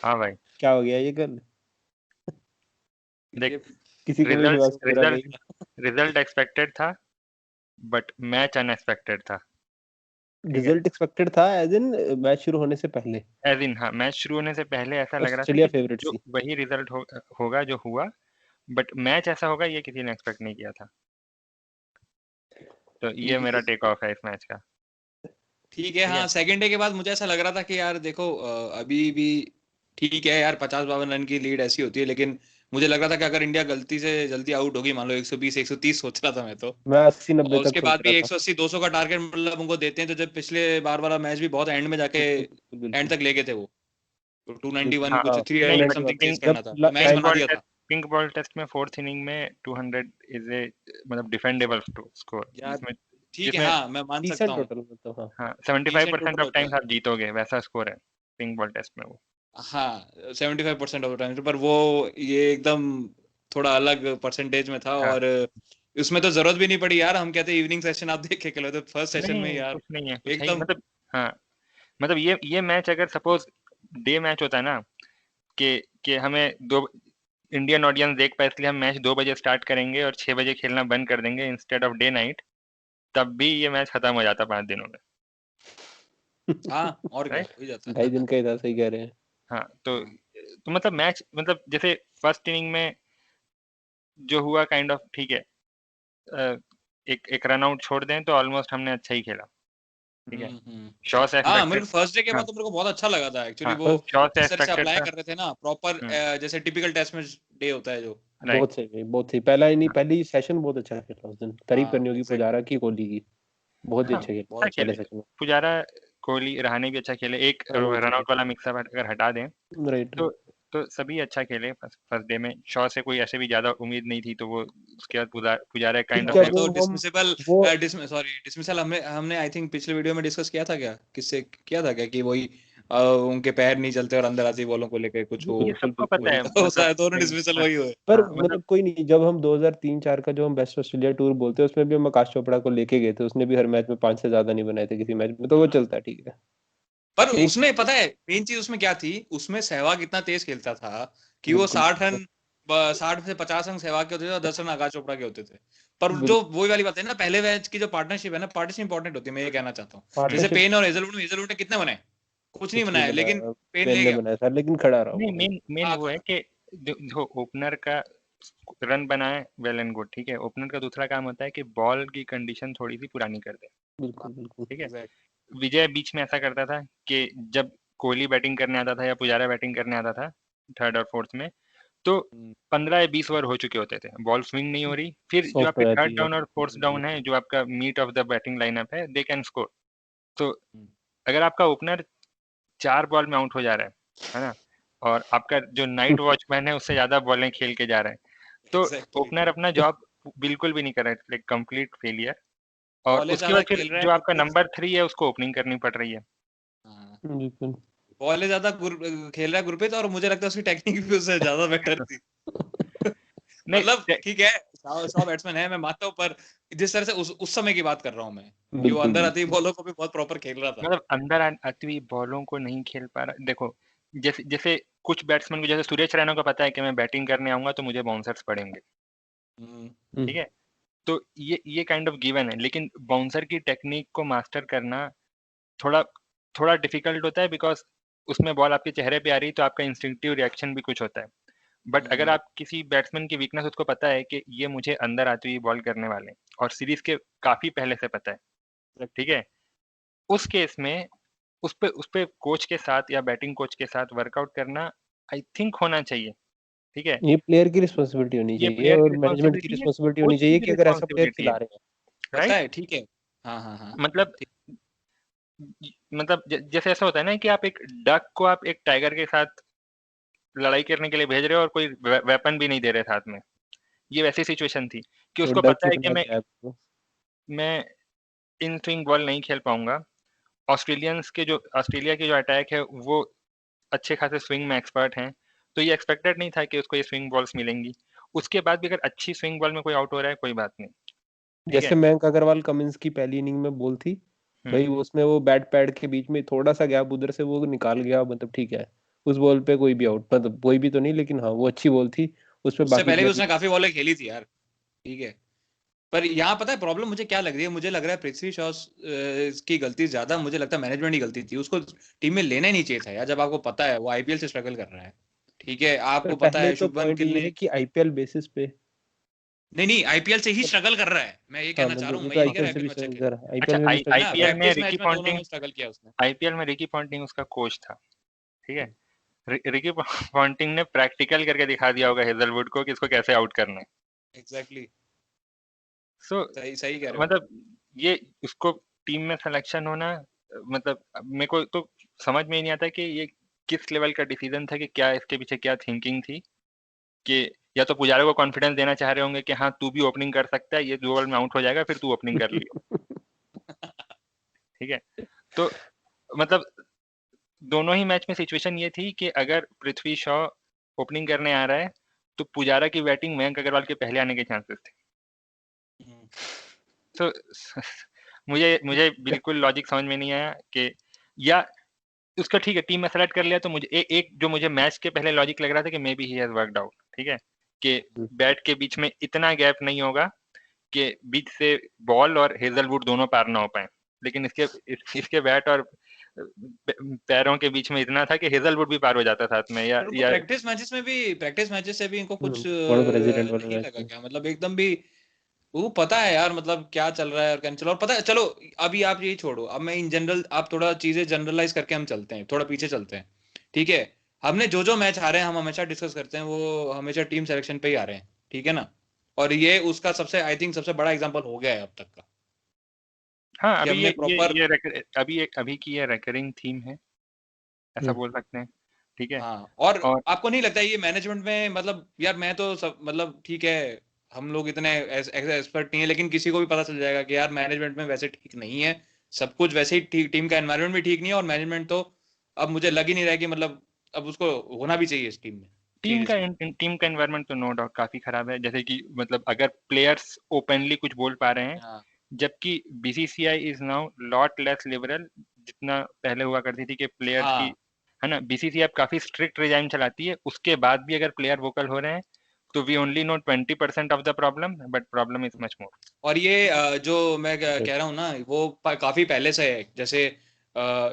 हाँ भाई, क्या हो गया ये कल? देख, ये किसी को रिजल्ट विश्वास पूरा नहीं रिजल्ट रिजल्ट एक्सपेक्टेड था, बट मैच अनएक्सपेक्टेड था। ठीक है, रिजल्ट एक्सपेक्टेड था एज इन मैच शुरू होने से पहले। एज इन हाँ, मैच शुरू होने से पहले ऐसा लग रहा था ऑस्ट्रेलिया कि फेवरेट जो थी। वही रिजल्ट होगा जो हुआ, बट मैच ऐसा होगा ये किसी ने एक्सपेक्ट नहीं किया था। तो ये मेरा टेक ऑफ है इस मैच का। ठीक है। ठीक है, हाँ, सेकंड डे के बाद मुझे ऐसा लग रहा था कि यार देखो, अभी भी ठीक है यार, 50-52 रन की लीड ऐसी होती है, लेकिन मुझे लग रहा था कि अगर इंडिया गलती से जल्दी आउट होगी, मान लो 120 130 सोच रहा था मैं तो। मैं 80-90 और तक उसके सोच बाद रहा भी था। 180 200 का टारगेट मतलब उनको देते हैं, तो जब पिछले बार वाला मैच भी बहुत एंड में जाके बिल्कुल एंड बिल्कुल तक ले गए थे वो, तो 291 बिल्कुल। हाँ, कुछ हाँ, 300 नहीं, 291 समथिंग चेज पिंक करना जब था, तो मैच पिंक टाइम बना बॉल दिया टेस्ट था पिंक बॉल टेस्ट में फोर्थ इनिंग में 200 इज ए मतलब डिफेंडेबल स्कोर, यार। जिसमें ठीक है, जिसमें हाँ मैं मान सकता डिसेंट हूँ, टोटल मतलब। हाँ हाँ डिसेंट 75% टोटल ऑफ होता टाइम्स है। आप जीतोगे, वैसा स्कोर है पिंक बॉल टेस्ट में वो। हाँ, 75% ऑफ द टाइम, पर वो ये एकदम थोड़ा अलग परसेंटेज में था, हाँ, और उसमें तो जरूरत भी नहीं पड़ी यार। हम कहते इवनिंग सेशन आप देख के खेलो, तो फर्स्ट सेशन में नहीं यार कुछ नहीं है, कुछ है ही एकदम। मतलब। हाँ, मतलब ये मैच अगर सपोज डे मैच होता है ना, कि हमें दो इंडियन ऑडियंस देख पाए इसलिए हम मैच 2 बजे स्टार्ट करेंगे और 6 बजे खेलना बंद कर देंगे इंस्टेड ऑफ डे नाइट, तब भी ये मैच खत्म हो जाता 5 दिनों में। हाँ, और क्या राइट। हो ही जाता 2.5 दिन है। का ही था, सही कह रहे हैं। हाँ, तो मतलब मैच मतलब जैसे फर्स्ट इनिंग में जो हुआ काइंड ऑफ ठीक है, अ, एक रन आउट छोड़ दें तो ऑलमोस्ट हमने अच्छा ही खेला। ठीक है, हम्म। शॉ से हाँ, मेरे एक्सपेक्टेड। को फर्स्ट डे के हाँ, बाद तो मेरे को बहुत अच्छा लगा था एक्चुअली, हाँ, वो फर्स्ट शॉ से जिस तरह से एक्सपेक्टेड अप्लाई था। कर रहे थे ना प्रॉपर, हम्म, जैसे टिपिकल टेस्ट में डे होता है जो। राइट। बहुत सही भाई, बहुत सही। पहला इनिंग पहली सेशन बहुत अच्छा खेला उस दिन। तारीफ हाँ करनी होगी एग्जैक्टली, पुजारा की, कोहली की। बहुत ही हाँ, अच्छा खेला अच्छा बहुत अच्छा खेले पहले खेला। सेशन में। पुजारा, कोहली, रहाणे भी अच्छा खेले। एक राणे भी अच्छा रन आउट खेला। वाला मिक्सअप अगर हटा दें राइट तो राइट। तो सभी अच्छा खेले फर्स्ट डे में। शॉ से कोई ऐसे भी ज्यादा उम्मीद नहीं थी, तो वो उसके बाद पुजारा काइंड ठीक ऑफ है, और वो तो हम डिसमिसेबल, वो सॉरी डिसमिसल, हमने हमने आई थिंक पिछले वीडियो में डिस्कस किया था क्या, किससे किया था क्या, कि वही उनके पैर नहीं चलते और अंदर आती बॉलों को लेके कुछ वो ये बिल्कुल सबको बिल्कुल। पता वही है था। वो मतलब। शायद दोनों नहीं, डिसमिसल हाँ, वही हुए। पर हाँ, मतलब मतलब कोई नहीं, जब हम 2003-4 का जो हम बेस्ट ऑस्ट्रेलिया टूर बोलते हैं, उसमें भी हम आकाश चोपड़ा को लेके गए थे। उसने भी हर मैच में 5 से ज्यादा नहीं बनाए थे किसी मैच में, तो वो चलता है, ठीक है। पर एक उसमें पता है मेन चीज उसमें क्या थी, उसमें सहवाग इतना तेज खेलता था कि वो बिल्कुल 60 रन, 60 से 50 रन सहवाग के होते थे और 10 रन आकाश चोपड़ा के होते थे। पर जो बिल्कुल। वही वाली बात है ना, पहले मैच की जो पार्टनरशिप है ना, पार्टनरशिप इंपॉर्टेंट होती है, मैं ये कहना चाहता हूँ। जैसे पार्टनरशिप पेन और हेजलवुड ने कितने बनाए, कुछ नहीं कुछ नहीं बनाया, लेकिन बनाया। पेन पेन ले ने गया। बनाया था, लेकिन खड़ा रहा नहीं, वो। मेन मेन हाँ, वो है कि जो ओपनर का रन बनाए, वेल एंड गुड। ठीक है, ओपनर का दूसरा काम होता है कि बॉल की कंडीशन थोड़ी सी पुरानी कर दे। बिल्कुल बिल्कुल। ठीक है, एग्जैक्ट। विजय बीच में ऐसा करता था कि जब कोहली बैटिंग करने आता था या पुजारा बैटिंग करने आता था थर्ड और फोर्थ में, तो 15 या 20 ओवर हो चुके होते थे, बॉल स्विंग नहीं हो रही, फिर जो सॉफ्ट आपके हो थर्ड जाती है। डाउन और फोर्थ डाउन है, जो आपका meat of the batting lineup है, दे कैन स्कोर। तो अगर आपका ओपनर 4 बॉल में आउट हो जा रहा है ना, और आपका जो नाइट वॉचमैन है उससे ज्यादा बॉलें खेल के जा रहे हैं, तो एग्जैक्टली। ओपनर अपना जॉब बिल्कुल भी नहीं कर रहा है, लाइक कंप्लीट फेलियर। और बॉले उसके ज्यादा बाद फिर खेल रहा है जो आपका गुरप्रीत। नंबर 3 है उसको ओपनिंग करनी पड़ रही है। हाँ, बिल्कुल। बॉले ज्यादा खेल रहा है गुरप्रीत, और मुझे लगता है उसकी टेक्निक भी उससे ज्यादा बेटर थी। नहीं, मतलब ठीक है, 100 बैट्समैन है, मैं मानता हूँ, पर जिस तरह से उस समय की बात कर रहा हूँ मैं, कि वो बिल्कुल अंदर आती बिल्कुल। बॉलों को भी बहुत प्रॉपर खेल रहा था। मतलब अंदर आती हुई बॉलों को नहीं खेल पा रहा। देखो, जैसे जैसे कुछ बैट्समैन को, जैसे सुरेश रैना को पता है कि मैं बैटिंग करने आऊंगा तो मुझे बाउंसर्स पड़ेंगे। हम्म। ठीक है, तो ये काइंड ऑफ गिवन है, लेकिन बाउंसर की टेक्निक को मास्टर करना थोड़ा थोड़ा डिफिकल्ट होता है, बिकॉज उसमें बॉल आपके चेहरे पे आ रही है तो आपका इंस्टिंक्टिव रिएक्शन भी कुछ होता है। बट अगर हम्म। आप किसी बैट्समैन की वीकनेस उसको पता है कि ये मुझे अंदर आती हुई बॉल करने वाले हैं, और सीरीज के काफी पहले से पता है, ठीक है, उस केस में उस पे कोच के साथ या बैटिंग कोच के साथ वर्कआउट करना आई थिंक होना चाहिए। ठीक है, ये प्लेयर की रिस्पॉन्सिबिलिटी होनी ये चाहिए, प्लेयर की और मैनेजमेंट की रिस्पॉन्सिबिलिटी है, रिस्पॉन्सिबिलिटी होनी कोच की चाहिए भी कि अगर ऐसा प्लेयर रिस्पॉन्सिबिलिटी है। खिला रहे हैं। पता राइट। है, ठीक है। हाँ हाँ हाँ। मतलब ठीक। मतलब जैसे ऐसा होता है ना कि आप एक डक को आप एक टाइगर के साथ लड़ाई करने के लिए भेज रहे हो और कोई वेपन भी नहीं दे रहे साथ में, ये वैसी सिचुएशन थी कि तो उसको डक पता है चुप कि ना गया आपको। मैं इन स्विंग बॉल नहीं खेल पाऊंगा। ऑस्ट्रेलिया के जो अटैक है वो अच्छे खासे स्विंग में एक्सपर्ट हैं, तो ये एक्सपेक्टेड नहीं था कि उसको ये स्विंग बॉल्स मिलेंगी। उसके बाद भी अगर अच्छी स्विंग बॉल में कोई आउट हो रहा है, कोई बात नहीं। ठीक है। जैसे मयंक अग्रवाल कमिंस की पहली इनिंग में बॉल थी हम्म, भाई, वो उसमें वो बैट पैड के बीच में थोड़ा सा गैप उधर से वो निकाल गया, मतलब ठीक है। उस बॉल पे कोई भी आउट, मतलब कोई भी तो नहीं, लेकिन हाँ वो अच्छी बॉल थी, उस पे उससे बाकी पहले भी प्लेयर उसने काफी बॉलें खेली थी यार, ठीक है। पर यहाँ पता है प्रॉब्लम मुझे क्या लग रही है, मुझे लग रहा है पृथ्वी शॉ की गलती ज्यादा, मुझे लगता है मैनेजमेंट की गलती थी, उसको टीम में लेना ही नहीं चाहिए था यार, जब आपको पता है वो आईपीएल से स्ट्रगल कर रहा है, ठीक है, आपको पता पहले है तो शुभमन पॉइंट गिल ये ने, है कि आईपीएल बेसिस पे, नहीं नहीं आईपीएल से ही स्ट्रगल कर रहा है, मैं ये हाँ कहना चाह रहा मतलब हूँ, वो मैं तो ये नहीं कह आईपीएल रहा से भी आईपीएल में अच्छा स्ट्रगल खेला, कर रहा है, अच्छा, आईपीएल में भी है स्ट्रगल ना, आईपीएल में प्रैक्टिस रिकी मैच में दोनों पॉन्टिंग, में स्ट्रगल किया उसने। आईपीएल में रिकी पॉन्टिंग उसका कोच था, ठीक है। रिकी पॉन्टिंग ने प्रैक्टिकल करके दिखा दिया होगा हेजलवुड को कि इसको कैसे आउट करना है। एग्जैक्टली, सो सही सही कह रहे हो आप। मतलब ये उसको टीम में सिलेक्शन होना, मतलब मेरे को तो समझ में ही नहीं आता कि ये किस लेवल का डिसीजन था, कि क्या इसके पीछे क्या थिंकिंग थी, कि या तो पुजारा को कॉन्फिडेंस देना चाह रहे होंगे कि हाँ तू भी ओपनिंग कर सकता है, ये 2 बॉल में आउट हो जाएगा, फिर तू ओपनिंग कर लियो, ठीक है। तो मतलब दोनों ही मैच में सिचुएशन ये थी कि अगर पृथ्वी शॉ ओपनिंग करने आ रहा है तो पुजारा की बैटिंग मयंक अग्रवाल के पहले आने के चांसेस थे। तो मुझे मुझे बिल्कुल लॉजिक समझ में नहीं आया कि, या उसका ठीक है टीम में सेलेक्ट कर लिया, तो मुझे एक जो मुझे मैच के पहले लॉजिक लग रहा था कि may be he has worked out, ठीक है, कि बैट के बीच में इतना गैप नहीं होगा कि बीच से बॉल और हेजलवुड दोनों पार ना हो पाए, लेकिन इसके बैट और पैरों के बीच में इतना था कि हेजलवुड भी पार हो जाता साथ में, पर उनको प्रैक्टिस मैचेस से भी इनको कुछ कौन प्रेसिडेंट वाले नहीं मैच लगा में, क्या, मतलब एकदम भी वो पता है यार, मतलब क्या चल रहा है और क्या नहीं चल रहा, और पता है, चलो अभी आप यही छोड़ो, अब मैं इन जनरल, आप थोड़ा चीजें जनरलाइज करके हम चलते हैं, थोड़ा पीछे चलते हैं, ठीक है। हमने जो मैच हारे हैं हम हमेशा डिस्कस करते हैं, वो हमेशा टीम सिलेक्शन पे ही आ रहे हैं, ठीक है ना, और ये उसका सबसे आई थिंक सबसे बड़ा एग्जांपल हो गया है अब तक का, हाँ कि अभी हमने प्रॉपर, अभी की ये रेकरिंग थीम है, ऐसा बोल सकते हैं, ठीक है। हाँ, और और आपको नहीं लगता ये मैनेजमेंट में, मतलब यार मैं तो सब, मतलब ठीक है, हम लोग इतने एक्सपर्ट नहीं है, लेकिन किसी को भी पता चल जाएगा कि यार मैनेजमेंट में वैसे ठीक नहीं है, सब कुछ वैसे ही ठीक, टीम का एनवायरनमेंट भी ठीक नहीं है, और मैनेजमेंट तो अब मुझे लग ही नहीं रहा है कि मतलब अब उसको होना भी चाहिए इस टीम में सीरियसली। टीम का एनवायरनमेंट तो नो डाउट काफी खराब है, जैसे कि मतलब अगर प्लेयर्स ओपनली कुछ बोल पा रहे हैं, हाँ जबकि BCCI is now lot less liberal, जितना पहले हुआ करती थी कि प्लेयर्स की, हाँ, है ना, बीसीसीआई अब काफी स्ट्रिक्ट रिजाइम चलाती है, उसके बाद भी अगर प्लेयर वोकल हो रहे हैं तो we only know 20% of the problem, but problem is much more. और ये जो मैं कह रहा हूँ ना, वो काफी पहले से है, जैसे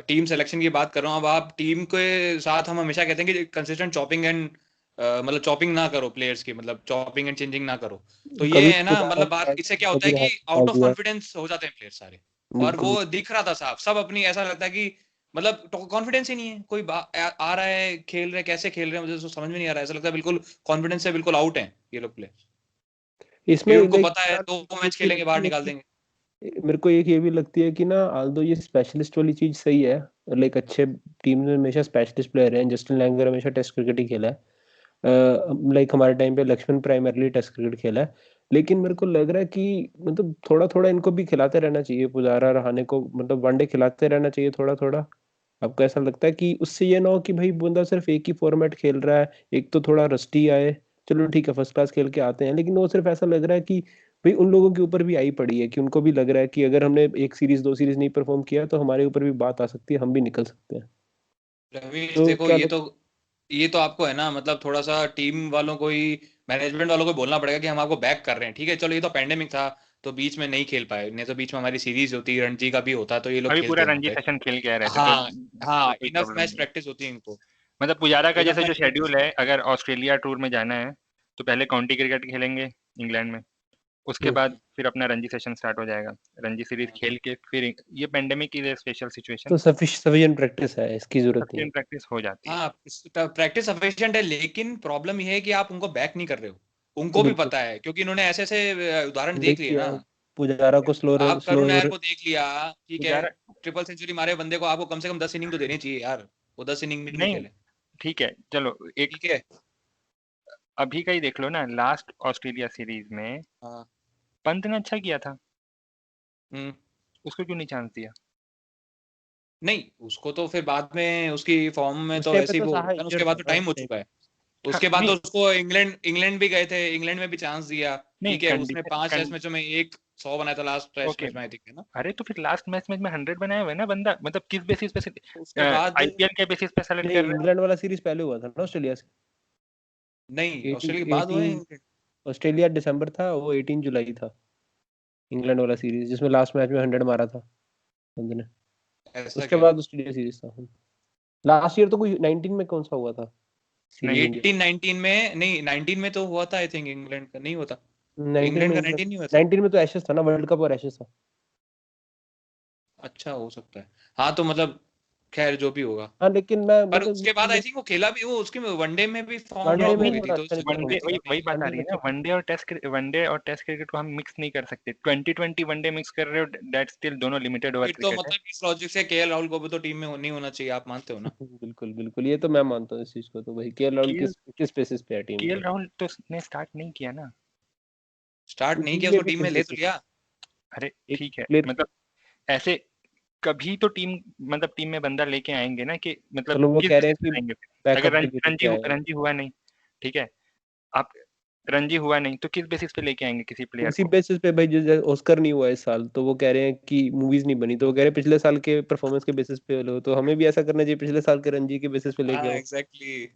टीम सिलेक्शन की बात कर रहा हूँ, अब आप टीम के साथ हम हमेशा कहते हैं कि कंसिस्टेंट चॉपिंग एंड मतलब चॉपिंग ना करो प्लेयर्स की, मतलब चॉपिंग एंड चेंजिंग ना करो, तो ये कभी है ना, पुजारा मतलब ने बात डाल इससे दिया, क्या होता है कभी कि हाथ आउट डाल ऑफ दिया, कॉन्फिडेंस हो जाते हैं प्लेयर सारे, और बिल्कुल। वो दिख रहा था साफ, सब अपनी, ऐसा लगता है कि मतलब कॉन्फिडेंस ही नहीं है, कोई आ रहा है खेल रहे, कैसे खेल रहे हैं मुझे तो समझ में नहीं आ रहा है, ऐसा लगता है बिल्कुल कॉन्फिडेंस से बिल्कुल आउट है ये लोग प्लेयर, इसमें कि उनको लाइक पता है दो मैच ये खेलेंगे बाहर लगती है निकाल कि, देंगे। मेरे को एक ये भी लगती है कि ना, आल्दो ये स्पेशलिस्ट वाली चीज सही है, लाइक अच्छे टीम में हमेशा स्पेशलिस्ट प्लेयर हैं, जस्टिन लैंगर हमेशा टेस्ट क्रिकेट ही खेला है, लाइक हमारे टाइम पे लक्ष्मण प्राइमरली टेस्ट क्रिकेट खेला है, लेकिन मेरे को लग रहा है कि मतलब थोड़ा थोड़ा इनको भी खिलाते रहना चाहिए, पुजारा रहाणे को मतलब वनडे खिलाते रहना चाहिए थोड़ा थोड़ा। आपको ऐसा लगता है कि उससे ये ना हो कि भाई बंदा सिर्फ एक ही फॉर्मेट खेल रहा है, एक तो थोड़ा रस्टी आए, चलो ठीक है फर्स्ट क्लास खेल के आते हैं, लेकिन वो सिर्फ ऐसा लग रहा है कि भाई उन लोगों के ऊपर भी आई पड़ी है, कि उनको भी लग रहा है कि अगर हमने एक सीरीज दो सीरीज नहीं परफॉर्म किया तो हमारे ऊपर भी बात आ सकती है, हम भी निकल सकते हैं। रवीश तो देखो, क्या ये तो आपको है ना, मतलब थोड़ा सा टीम वालों को ही, मैनेजमेंट वालों को बोलना पड़ेगा कि हम आपको बैक कर रहे हैं, ठीक है, चलो ये तो पेंडेमिक था तो बीच में नहीं खेल पाए, नहीं तो बीच में हमारी सीरीज होती, रणजी का भी होता तो ये लोग अभी पूरा खेलते वहां रणजी पे। सेशन खेल के आ रहे थे, तो हाँ हाँ, कोई इनफ प्रॉब्लम मैच नहीं है। प्रैक्टिस होती है इनको, मतलब पुजारा का इनफ जैसे जो मैच प्रैक्टिस शेड्यूल है, होती अगर ऑस्ट्रेलिया टूर में जाना है तो पहले काउंटी क्रिकेट खेलेंगे इंग्लैंड में, उसके हम्म, बाद फिर अपना रणजी सेशन स्टार्ट हो जाएगा, रणजी सीरीज है। खेल के फिर ये पेंडेमिक की स्पेशल तो सिचुएशन, सफिशिएंट प्रैक्टिस है, इसकी जरूरत नहीं सफिशिएंट प्रैक्टिस हो जाती है। हाँ, प्रैक्टिस सफिशिएंट है, लेकिन प्रॉब्लम ये है कि आप उनको बैक नहीं कर रहे हो, है। उनको भी बिल्कुल, पता है, क्योंकि इन्होंने ऐसे ऐसे उदाहरण देख लिए देखिए ना। आप पुजारा को आप स्लो, करुण नायर को देख लिया, ठीक है, पुजारा ट्रिपल सेंचुरी मारे बंदे को आपको कम से कम 10 इनिंग तो देनी चाहिए यार, वो 10 इनिंग भी नहीं नहीं, खेले, ठीक है चलो, एक ठीक है। अभी का ही देख लो ना, लास्ट ऑस्ट्रेलिया सीरीज में हाँ। पंत ने अच्छा किया था, हम्म। उसको क्यों नहीं चांस दिया? नहीं, उसको तो फिर बाद में उसकी फॉर्म में उस तो टाइम पे ऐसे ही तो वो हो साहा गया ना, उसके इंजर्ड बाद था तो ना टाइम उस हो टाइम। चुका है, हाँ उसके बाद तो नहीं उसको इंग्लैंड इंग्लैंड भी गए थे, इंग्लैंड में भी चांस दिया, नहीं, ठीक है, उसने कंडीशन 5 टेस्ट मैचों में एक 100 बनाया था लास्ट टेस्ट ओके मैच में, आई थिंक, है ना? अरे तो फिर लास्ट मैच में 100 बनाया हुआ है ना बंदा, मतलब किस बेसिस पे उसके बाद आईपीएल के बेसिस पे सेलेक्ट नहीं, कर रहे हो? इंग्लैंड वाला सीरीज पहले हुआ था ना ऑस्ट्रेलिया से। नहीं, ऑस्ट्रेलिया के बाद हुआ है इंग्लैंड। ऑस्ट्रेलिया दिसंबर था, वो 18 जुलाई था इंग्लैंड वाला सीरीज, जिसमें लास्ट मैच में 100 मारा था बंदे ने। ऐसा उसके क्या? बाद ऑस्ट्रेलिया सीरीज था। लास्ट ईयर तो कोई 19 में कौन सा हुआ था सीरीज इंडिया? 18-19 में नहीं, 19 में तो हुआ था आई थिंक, इंग्लैंड का नहीं हुआ था। 19 इंग्लैंड में का इंग्लैंड, 19 नहीं हुआ था। 19 में तो एशेस था ना, वर्ल्ड कप और एशेस था। अच्छा, हो सकता है। हाँ तो मतलब खैर जो भी होगा, हाँ लेकिन मैं पर मतलब उसके बाद आई थिंक वो खेला भी, वो उसके वनडे में भी फॉर्म वनडे ड्रॉप में हो गई थी, थोड़ा तो अच्छा उससे नहीं फर्क वनडे नहीं परफॉर्म वही पड़ता। वही बात आ वनडे रही में है ना, अच्छा। वनडे और टेस्ट क्रिकेट को हम मिक्स नहीं कर सकते। 2020 वनडे मिक्स कर रहे हो, दैट स्टिल दोनों लिमिटेड ओवर फिर तो क्रिकेट है। मतलब इस लॉजिक से केएल राहुल को भी तो टीम में नहीं होना चाहिए, आप मानते हो ना? बिल्कुल बिल्कुल, ये तो मैं मानता हूँ इस चीज को। तो भाई केएल राहुल केएल किस बेसिस पे है टीम केएल पे? राहुल तो ने स्टार्ट नहीं किया ना। स्टार्ट नहीं किया, ये उसको भी टीम में किस ले तो बेसिस लिया। अरे एक ठीक है, प्लेयर। मतलब ऐसे कभी तो टीम में बंदा लेके आएंगे ना, कि मतलब चलो वो किस कह रहे बेसिस हैं पे कि लाएंगे फिर? अगर बैकअप के बेसिस पे आएगा। रणजी हुआ नहीं, ठीक है, आप रणजी हुआ नहीं तो किस बेसिस पे लेके आएंगे किसी प्लेयर उसी को? बेसिस पे भाई, जो ऑस्कर नहीं हुआ इस साल, तो वो कह रहे हैं कि मूवीज नहीं बनी, तो वो कह रहे हैं पिछले साल के परफॉर्मेंस के बेसिस पे लो, तो हमें भी ऐसा करना चाहिए, पिछले साल के रणजी के बेसिस पे लेके हाँ आओ। एग्जैक्टली।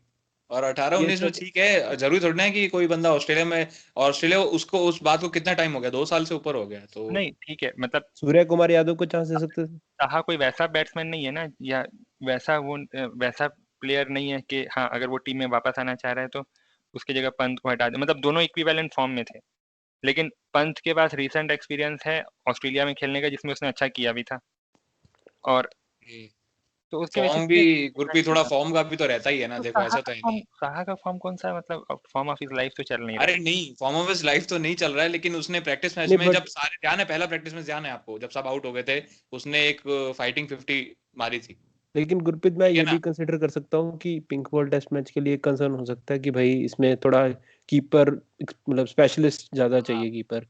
और 18-19 में ये ठीक है, जरूरी थोड़ी ना है कि कोई बंदा ऑस्ट्रेलिया में, ऑस्ट्रेलिया उसको उस बात को कितना टाइम हो गया, 2 साल से ऊपर हो गया तो। नहीं ठीक है, मतलब सूर्य कुमार यादव को चांस दे सकते थे। साहा कोई वैसा बैट्समैन नहीं है ना, या वैसा प्लेयर नहीं है कि हाँ अगर वो टीम में वापस आना चाह रहा है तो उसकी जगह पंत को हटा दे। मतलब दोनों इक्विवेलेंट फॉर्म में थे, लेकिन पंत के पास रीसेंट एक्सपीरियंस है ऑस्ट्रेलिया में खेलने का, जिसमें उसने अच्छा किया भी था, और तो उसके बेसिस फॉर्म भी, पे गुरप्रीत थोड़ा फॉर्म का भी तो रहता ही है ना, तो देखो ऐसा तो है नहीं। साहा का फॉर्म कौन सा है? मतलब फॉर्म ऑफ हिज लाइफ तो चल नहीं रहा अरे है। नहीं, फॉर्म ऑफ हिज लाइफ तो नहीं चल रहा है, लेकिन उसने प्रैक्टिस मैच नहीं में, जब बट सारे ध्यान है, पहला प्रैक्टिस मैच ध्यान है आपको, जब सब आउट हो गए थे, उसने एक फाइटिंग 50 मारी थी। लेकिन गुरप्रीत, मैं ठीक है ये ना? भी कंसिडर कर सकता हूँ कि पिंक बॉल टेस्ट मैच के लिए कंसर्न हो सकता है कि भाई इसमें थोड़ा कीपर, मतलब स्पेशलिस्ट ज्यादा हाँ चाहिए कीपर।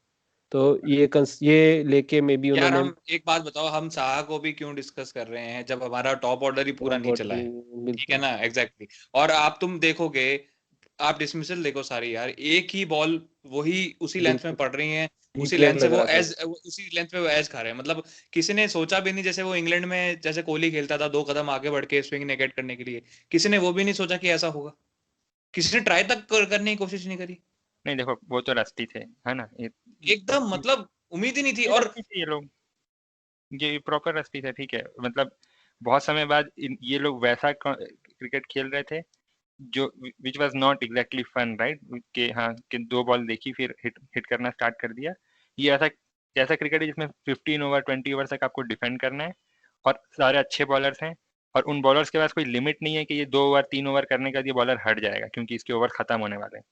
तो ये लेके मे बी यार, उन्होंने हम एक बात बताओ, हम साहा को भी क्यों डिस्कस कर रहे हैं जब हमारा टॉप ऑर्डर ही पूरा टॉप नहीं बॉर्डर चला है? नहीं, ठीक है बिल्कुल ना, एग्जैक्टली और आप तुम देखोगे, आप डिसमिसल देखो सारी यार, एक ही बॉल वही उसी लेंथ में बिल्कुल पड़ रही है, डीप उसी लेग लेंथ से लग वो रहा था। एज, उसी लेंथ पे वो एज खा रहे हैं। मतलब किसी ने सोचा भी नहीं, जैसे वो इंग्लैंड में जैसे कोहली खेलता था 2 कदम आगे बढ़ के स्विंग नेगेट करने के लिए, किसी ने वो भी नहीं सोचा कि ऐसा होगा, किसी ने ट्राई तक करने की कोशिश नहीं करी। नहीं देखो वो तो रस्ती थे, है ना, एकदम मतलब उम्मीद ही नहीं थी। ये और रस्ती थे ये लोग, ये प्रॉपर रस्ती थे, ठीक है। मतलब बहुत समय बाद ये लोग वैसा क्रिकेट खेल रहे थे जो which was not exactly fun, right, कि हाँ कि 2 बॉल देखी फिर हिट हिट करना स्टार्ट कर दिया। ये ऐसा ऐसा क्रिकेट है जिसमें 15 ओवर 20 ओवर तक आपको डिफेंड करना है, और सारे अच्छे बॉलर्स हैं, और उन बॉलर्स के पास कोई लिमिट नहीं है कि ये 2 ओवर 3 ओवर करने का ये बॉलर हट जाएगा क्योंकि इसके ओवर खत्म होने वाले हैं।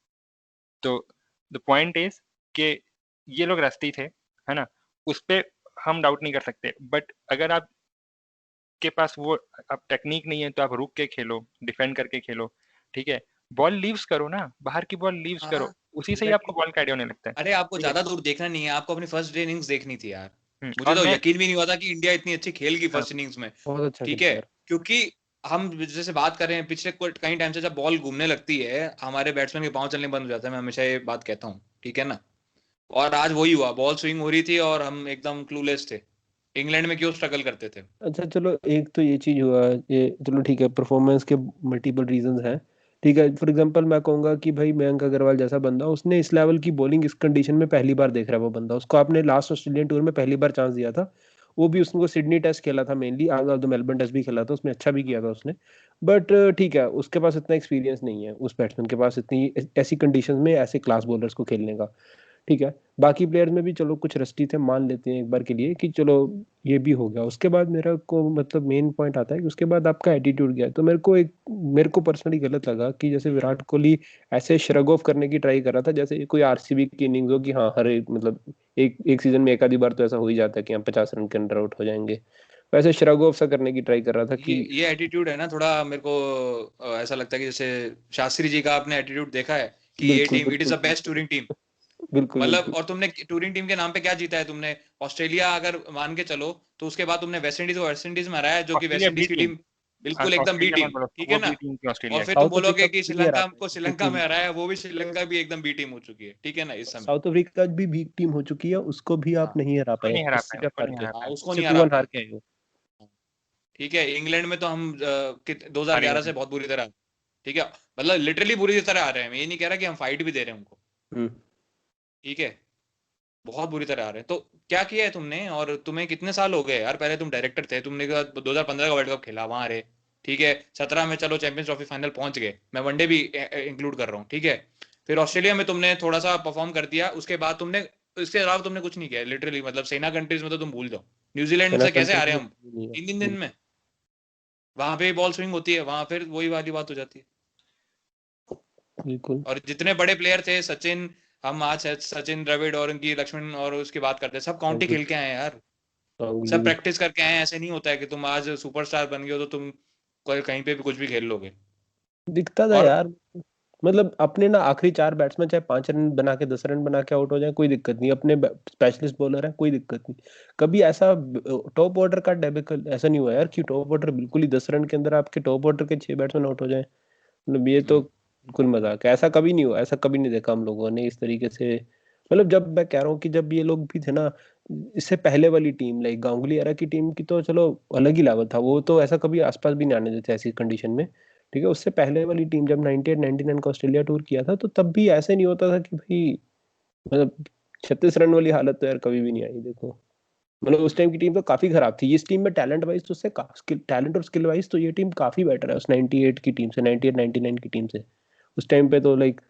तो द पॉइंट इज कि ये लोग रस्ती थे, है ना, उस पर हम डाउट नहीं कर सकते। बट अगर आप के पास वो अब टेक्निक नहीं है तो आप रुक के खेलो, डिफेंड करके खेलो, ठीक है। बॉल लीव्स करो ना, बाहर की बॉल लीव्स हाँ करो, उसी से ही आपको एग्जैक्टली। बॉल का आइडिया होने लगता है, अरे आपको ठीक है। ज्यादा दूर देखना नहीं है, आपको अपनी फर्स्ट डे इनिंग्स देखनी थी यार। मुझे और तो मैं यकीन भी नहीं हुआ था कि इंडिया इतनी अच्छी खेलेगी हाँ, फर्स्ट इनिंग्स में। बहुत अच्छा ठीक खेला है, यार। क्योंकि हम जैसे बात कर रहे हैं, पिछले कई टाइम से जब बॉल घूमने लगती है, हमारे बैट्समैन के पांव चलने बंद हो जाते हैं, मैं हमेशा ये बात कहता हूँ, ठीक है ना? और आज वही हुआ, बॉल स्विंग हो रही थी और हम एकदम क्लूलेस थे। इंग्लैंड में क्यों स्ट्रगल करते थे? अच्छा चलो, एक तो ये चीज हुआ, ये चलो ठीक है, परफॉर्मेंस के मल्टीपल रीजंस हैं। ठीक है, फॉर एग्जांपल मैं कहूंगा कि भाई मयंक अग्रवाल जैसा बंदा, उसने इस लेवल की बॉलिंग इस कंडीशन में पहली बार देख रहा है। वो बंदा, उसको आपने लास्ट ऑस्ट्रेलियन टूर में पहली बार चांस दिया था, वो भी उसको सिडनी टेस्ट खेला था मेनली, आगे तो मेलबर्न टेस्ट भी खेला था, उसमें अच्छा भी किया था उसने। बट ठीक है, उसके पास इतना एक्सपीरियंस नहीं है उस बैट्समैन के पास, इतनी ऐसी कंडीशन में ऐसे क्लास बॉलर्स को खेलने का। ठीक है, बाकी प्लेयर्स में भी चलो कुछ रस्टी थे, मान लेते हैं एक बार के लिए कि चलो ये भी हो गया। उसके बाद मेरा को मतलब मेन पॉइंट आता है कि उसके बाद आपका एटीट्यूड गया। तो मेरे को पर्सनली गलत लगा कि जैसे विराट कोहली ऐसे श्रग ऑफ करने की ट्राई कर रहा था, जैसे कोई आरसीबी की इनिंग्स हो कि हाँ हर एक मतलब एक एक सीजन में एक आधी बार तो ऐसा हो ही जाता है कि हम 50 रन के अंडर आउट हो जाएंगे, वैसे श्रग ऑफ सा करने की ट्राई कर रहा था कि ये एटीट्यूड है ना, थोड़ा मेरे को ऐसा लगता है कि जैसे शास्त्री जी का आपने एटीट्यूड देखा है कि ये बिल्कुल टीम, इट इज बिल्कुल द बेस्ट टूरिंग टीम। बिल्कुल मतलब बिल्कुल। और तुमने टूरिंग टीम के नाम पे क्या जीता है? तुमने ऑस्ट्रेलिया अगर मान के चलो, तो उसके बाद तुमने वेस्ट इंडीज को वेस्ट इंडीज में हराया, जो कि वेस्ट ऑस्ट्रेलिया इंडीज बीट की गई, टीम बिल्कुल एकदम बी ऑस्ट्रेलिया टीम, मत बोलो, ठीक है वो ना। बी टीम थी और ऑस्ट्रेलिया फिर की। तुम साउथ बोलोगे अफ्रीका कि को भी श्रीलंका हराता हमको है श्रीलंका टीम। में हराया है, वो भी श्रीलंका भी एकदम बी टीम हो चुकी है, ठीक है ना, इस समय। साउथ अफ्रीका भी वीक टीम हो चुकी है, उसको भी आप हाँ नहीं हरा उसको पाए, नहीं हरा उससे पाए, भी आप उसको हार नहीं के हरा हाँ, पाए। उसको नहीं सिर्फ हरा 2-1 हार पाए। के आए हो। हाँ, ठीक है, इंग्लैंड में तो हम हारे 2011 हुए से हैं। बहुत बुरी तरह, ठीक है, मतलब लिटरली बुरी तरह आ रहे हैं, मैं ये नहीं कह रहा कि हम फाइट भी दे रहे हैं उनको, हम्म। ठीक है, बहुत बुरी तरह आ रहे हैं। तो क्या किया है तुमने, और तुम्हें कितने साल हो गए यार, पहले तुम डायरेक्टर थे, तुमने 2015 का वर्ल्ड कप खेला, वहां रहे, ठीक है, 17 में चलो चैंपियंस ट्रॉफी फाइनल पहुंच गए, मैं वनडे भी इंक्लूड कर रहा हूँ, ठीक है, फिर ऑस्ट्रेलिया में तुमने थोड़ा सा परफॉर्म कर दिया, उसके बाद तुमने, इसके अलावा तुमने कुछ नहीं किया लिटरली, मतलब सेना कंट्रीज में तो तुम भूल जाओ, न्यूजीलैंड सेना से कैसे कंट्री आ रहे में हैं हम नहीं है 3 दिन में, बिल्कुल। वहां पे बॉल स्विंग होती है, वहां फिर वही वाली बात हो जाती है। बिल्कुल। और जितने बड़े प्लेयर थे, सचिन, हम आज सचिन द्रविड़ और उनकी लक्ष्मण और उसकी बात करते हैं, सब काउंटी गांगुली खेल के आए हैं यार, गांगुली सब भी। प्रैक्टिस करके आए हैं, ऐसे नहीं होता है कि तुम आज सुपरस्टार बन गए हो तो तुम कोई कहीं पे भी कुछ भी खेल लोगे। दिखता था और यार, मतलब अपने ना आखिरी 4 बैट्समैन चाहे 5 रन बना के 10 रन बना के आउट हो जाए, कोई दिक्कत नहीं, अपने स्पेशलिस्ट बॉलर है, कोई दिक्कत नहीं। कभी ऐसा टॉप ऑर्डर का डेबिकल ऐसा नहीं हुआ यार कि टॉप ऑर्डर बिल्कुल ही 10 रन के अंदर आपके टॉप ऑर्डर के 6 बैट्समैन आउट हो जाए। मतलब ये तो बिल्कुल मजाक है, ऐसा कभी नहीं हुआ, ऐसा कभी नहीं देखा हम लोगों ने इस तरीके से। मतलब जब मैं कह रहा हूँ कि जब ये लोग भी थे ना, इससे पहले वाली टीम लाइक गांगुली एरा की टीम की तो चलो अलग ही लेवल था, वो तो ऐसा कभी आसपास भी नहीं आने देते ऐसी कंडीशन में। ठीक है, उससे पहले वाली टीम जब 98 99 का ऑस्ट्रेलिया टूर किया था, तो तब भी ऐसे नहीं होता था कि भाई, मतलब 36 रन वाली हालत तो यार कभी भी नहीं आई देखो। मतलब उस टाइम की टीम तो काफी खराब थी, इस टीम में टैलेंट वाइज तो उससे टैलेंट और स्किल वाइज तो ये टीम काफी बेटर है उस 98 की टीम से, 98 99 की टीम से। उस टाइम पे तो लाइक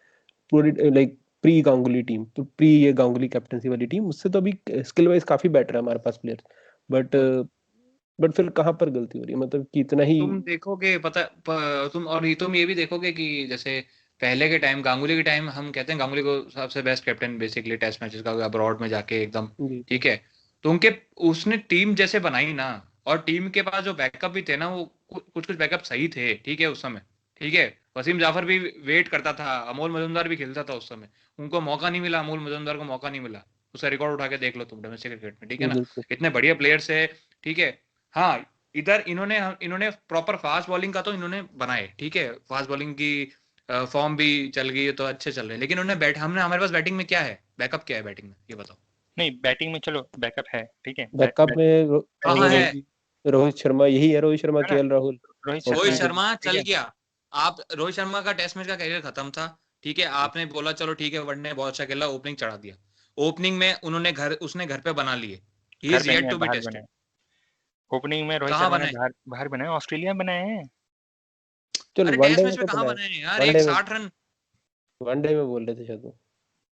पूरी लाइक प्री गांगुली टीम, तो प्री ये गांगुली कैप्टनसी वाली टीम, उससे तो अभी स्किल वाइज काफी बेटर है हमारे पास प्लेयर्स। बट बट फिर कहाँ पर गलती हो रही है, मतलब कि इतना ही। तुम देखोगे, तुम ये भी देखोगे कि जैसे पहले के टाइम, गांगुली के टाइम, हम कहते हैं गांगुली को सबसे best captain basically test matches का, अब्रॉड में जाके एकदम, जी। ठीक है, तो उनके, उसने टीम जैसे बनाई ना, और टीम के पास जो बैकअप भी थे ना, वो कुछ कुछ बैकअप सही थे, ठीक है, उस समय, ठीक है, वसीम जाफर भी वेट करता था, अमोल मजुमदार भी खेलता था उस समय, उनको मौका नहीं मिला, अमोल मजुमदार को मौका नहीं मिला, उसका रिकॉर्ड उठा के देख लो तुम डोमेस्टिक क्रिकेट में, ठीक है ना, बिल्कुल। इतने बढ़िया प्लेयर्स है, ठीक है। हाँ, इधर इन्होंने प्रॉपर फास्ट बॉलिंग का तो इन्होंने बनाए, ठीक है, फास्ट बॉलिंग की फॉर्म भी चल गई है, तो अच्छे चल रहे हैं, लेकिन उन्होंने हमने, हमारे पास बैटिंग में क्या है, बैकअप क्या है बैटिंग में, ये बताओ। नहीं, बैटिंग में चलो बैकअप है, ठीक है, बैकअप में कहाँ बैटिंग है? में रोहित शर्मा यही है, रोहित शर्मा है ना, केएल राहुल। रोहित रोहित शर्मा है, ओपनिंग। शर्मा ठीक चल है। गया, आप रोहित शर्मा का टेस्ट मैच का करियर खत्म था, ठीक है, आपने बोला चलो ठीक है, वनडे बहुत अच्छा खेला, ओपनिंग चढ़ा दिया, ओपनिंग में उसने घर पे बना लिए, ही घर इज पे नहीं येट है, टू बी बाहर टेस्टेड। बनाए। ओपनिंग में रोहित कहाँ शर्मा ने बनाए? बाहर बाहर बनाए, ऑस्ट्रेलिया में बनाए हैं। चलो अरे वनडे टेस्ट में मैच में तो कहाँ बनाए, बनाए यार, वनडे एक में, 60 रन। वनडे में बोल रहे थे शायद वो।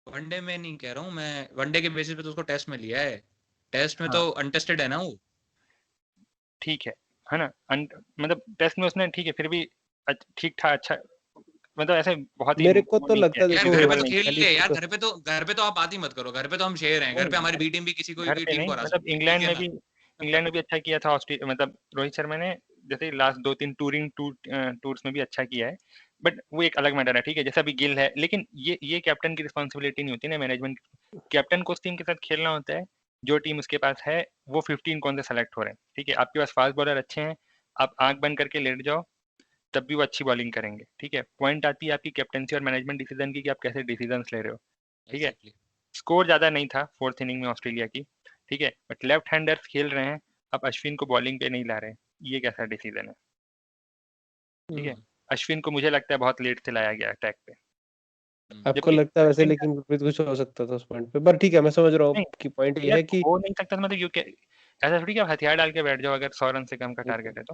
वनडे में नहीं कह रहा हूँ मैं, वनडे के बेसिस पे तो उसको टेस्ट में लिया है, टेस्ट में हाँ, तो अनटेस्टेड है ना वो। ठीक है ना, मतलब टेस्ट में उसने, ठीक है, फिर भी ठीक था, अच्छा, मतलब ऐसे बहुत ही मेरे को वो तो नहीं किया, लगता है यार देखो, घर पे यूजेबल तो नहीं खेल किया। पहली ले चीज यार, तो घर पे तो आप बात ही मत करो, घर पे तो हम शेर हैं, घर नहीं, पे हमारी बी टीम भी किसी घर कोई पे टीम नहीं, को हरा मतलब सकती है, ठीक इंग्लैंड है में ना। भी, इंग्लैंड में भी अच्छा किया था ऑस्ट्रेलिया, मतलब रोहित शर्मा ने जैसे लास्ट 2-3 टूर्स में भी अच्छा किया है। बट वो एक अलग मैटर है, ठीक है, जैसा अभी गिल है, लेकिन ये कैप्टन की रिस्पॉन्सिबिलिटी नहीं होती ना, मैनेजमेंट। कैप्टन को उस टीम के साथ खेलना होता है जो टीम उसके पास है, वो 15 कौन से सेलेक्ट हो रहे हैं, ठीक है, आपके पास फास्ट बॉलर अच्छे हैं, आप आंख बंद करके लेट जाओ, तब भी वो अच्छी बॉलिंग करेंगे, ठीक है, पॉइंट आती है आपकी कैप्टनसी और मैनेजमेंट डिसीजन की कि आप कैसे डिसीजन ले रहे हो, ठीक है। एग्जैक्टली। स्कोर ज़्यादा नहीं था फोर्थ इनिंग में ऑस्ट्रेलिया की, ठीक है, बट लेफ्ट हैंडर्स खेल रहे हैं, अब अश्विन को बॉलिंग पे नहीं ला रहे, ये कैसा डिसीजन है, ठीक है। अश्विन को मुझे लगता है बहुत लेट से लाया गया अटैक पे, आपको जबकि लगता है वैसे, अश्विन का, लेकिन विपरीत कुछ हो सकता था उस पॉइंट पे, पर ठीक है, मैं समझ रहा हूँ नहीं कि पॉइंट ये यार, है कि हो नहीं सकता, मतलब यू ऐसा थोड़ी कि आप हथियार डाल के बैठ जाओ अगर 100 रन से कम का टारगेट है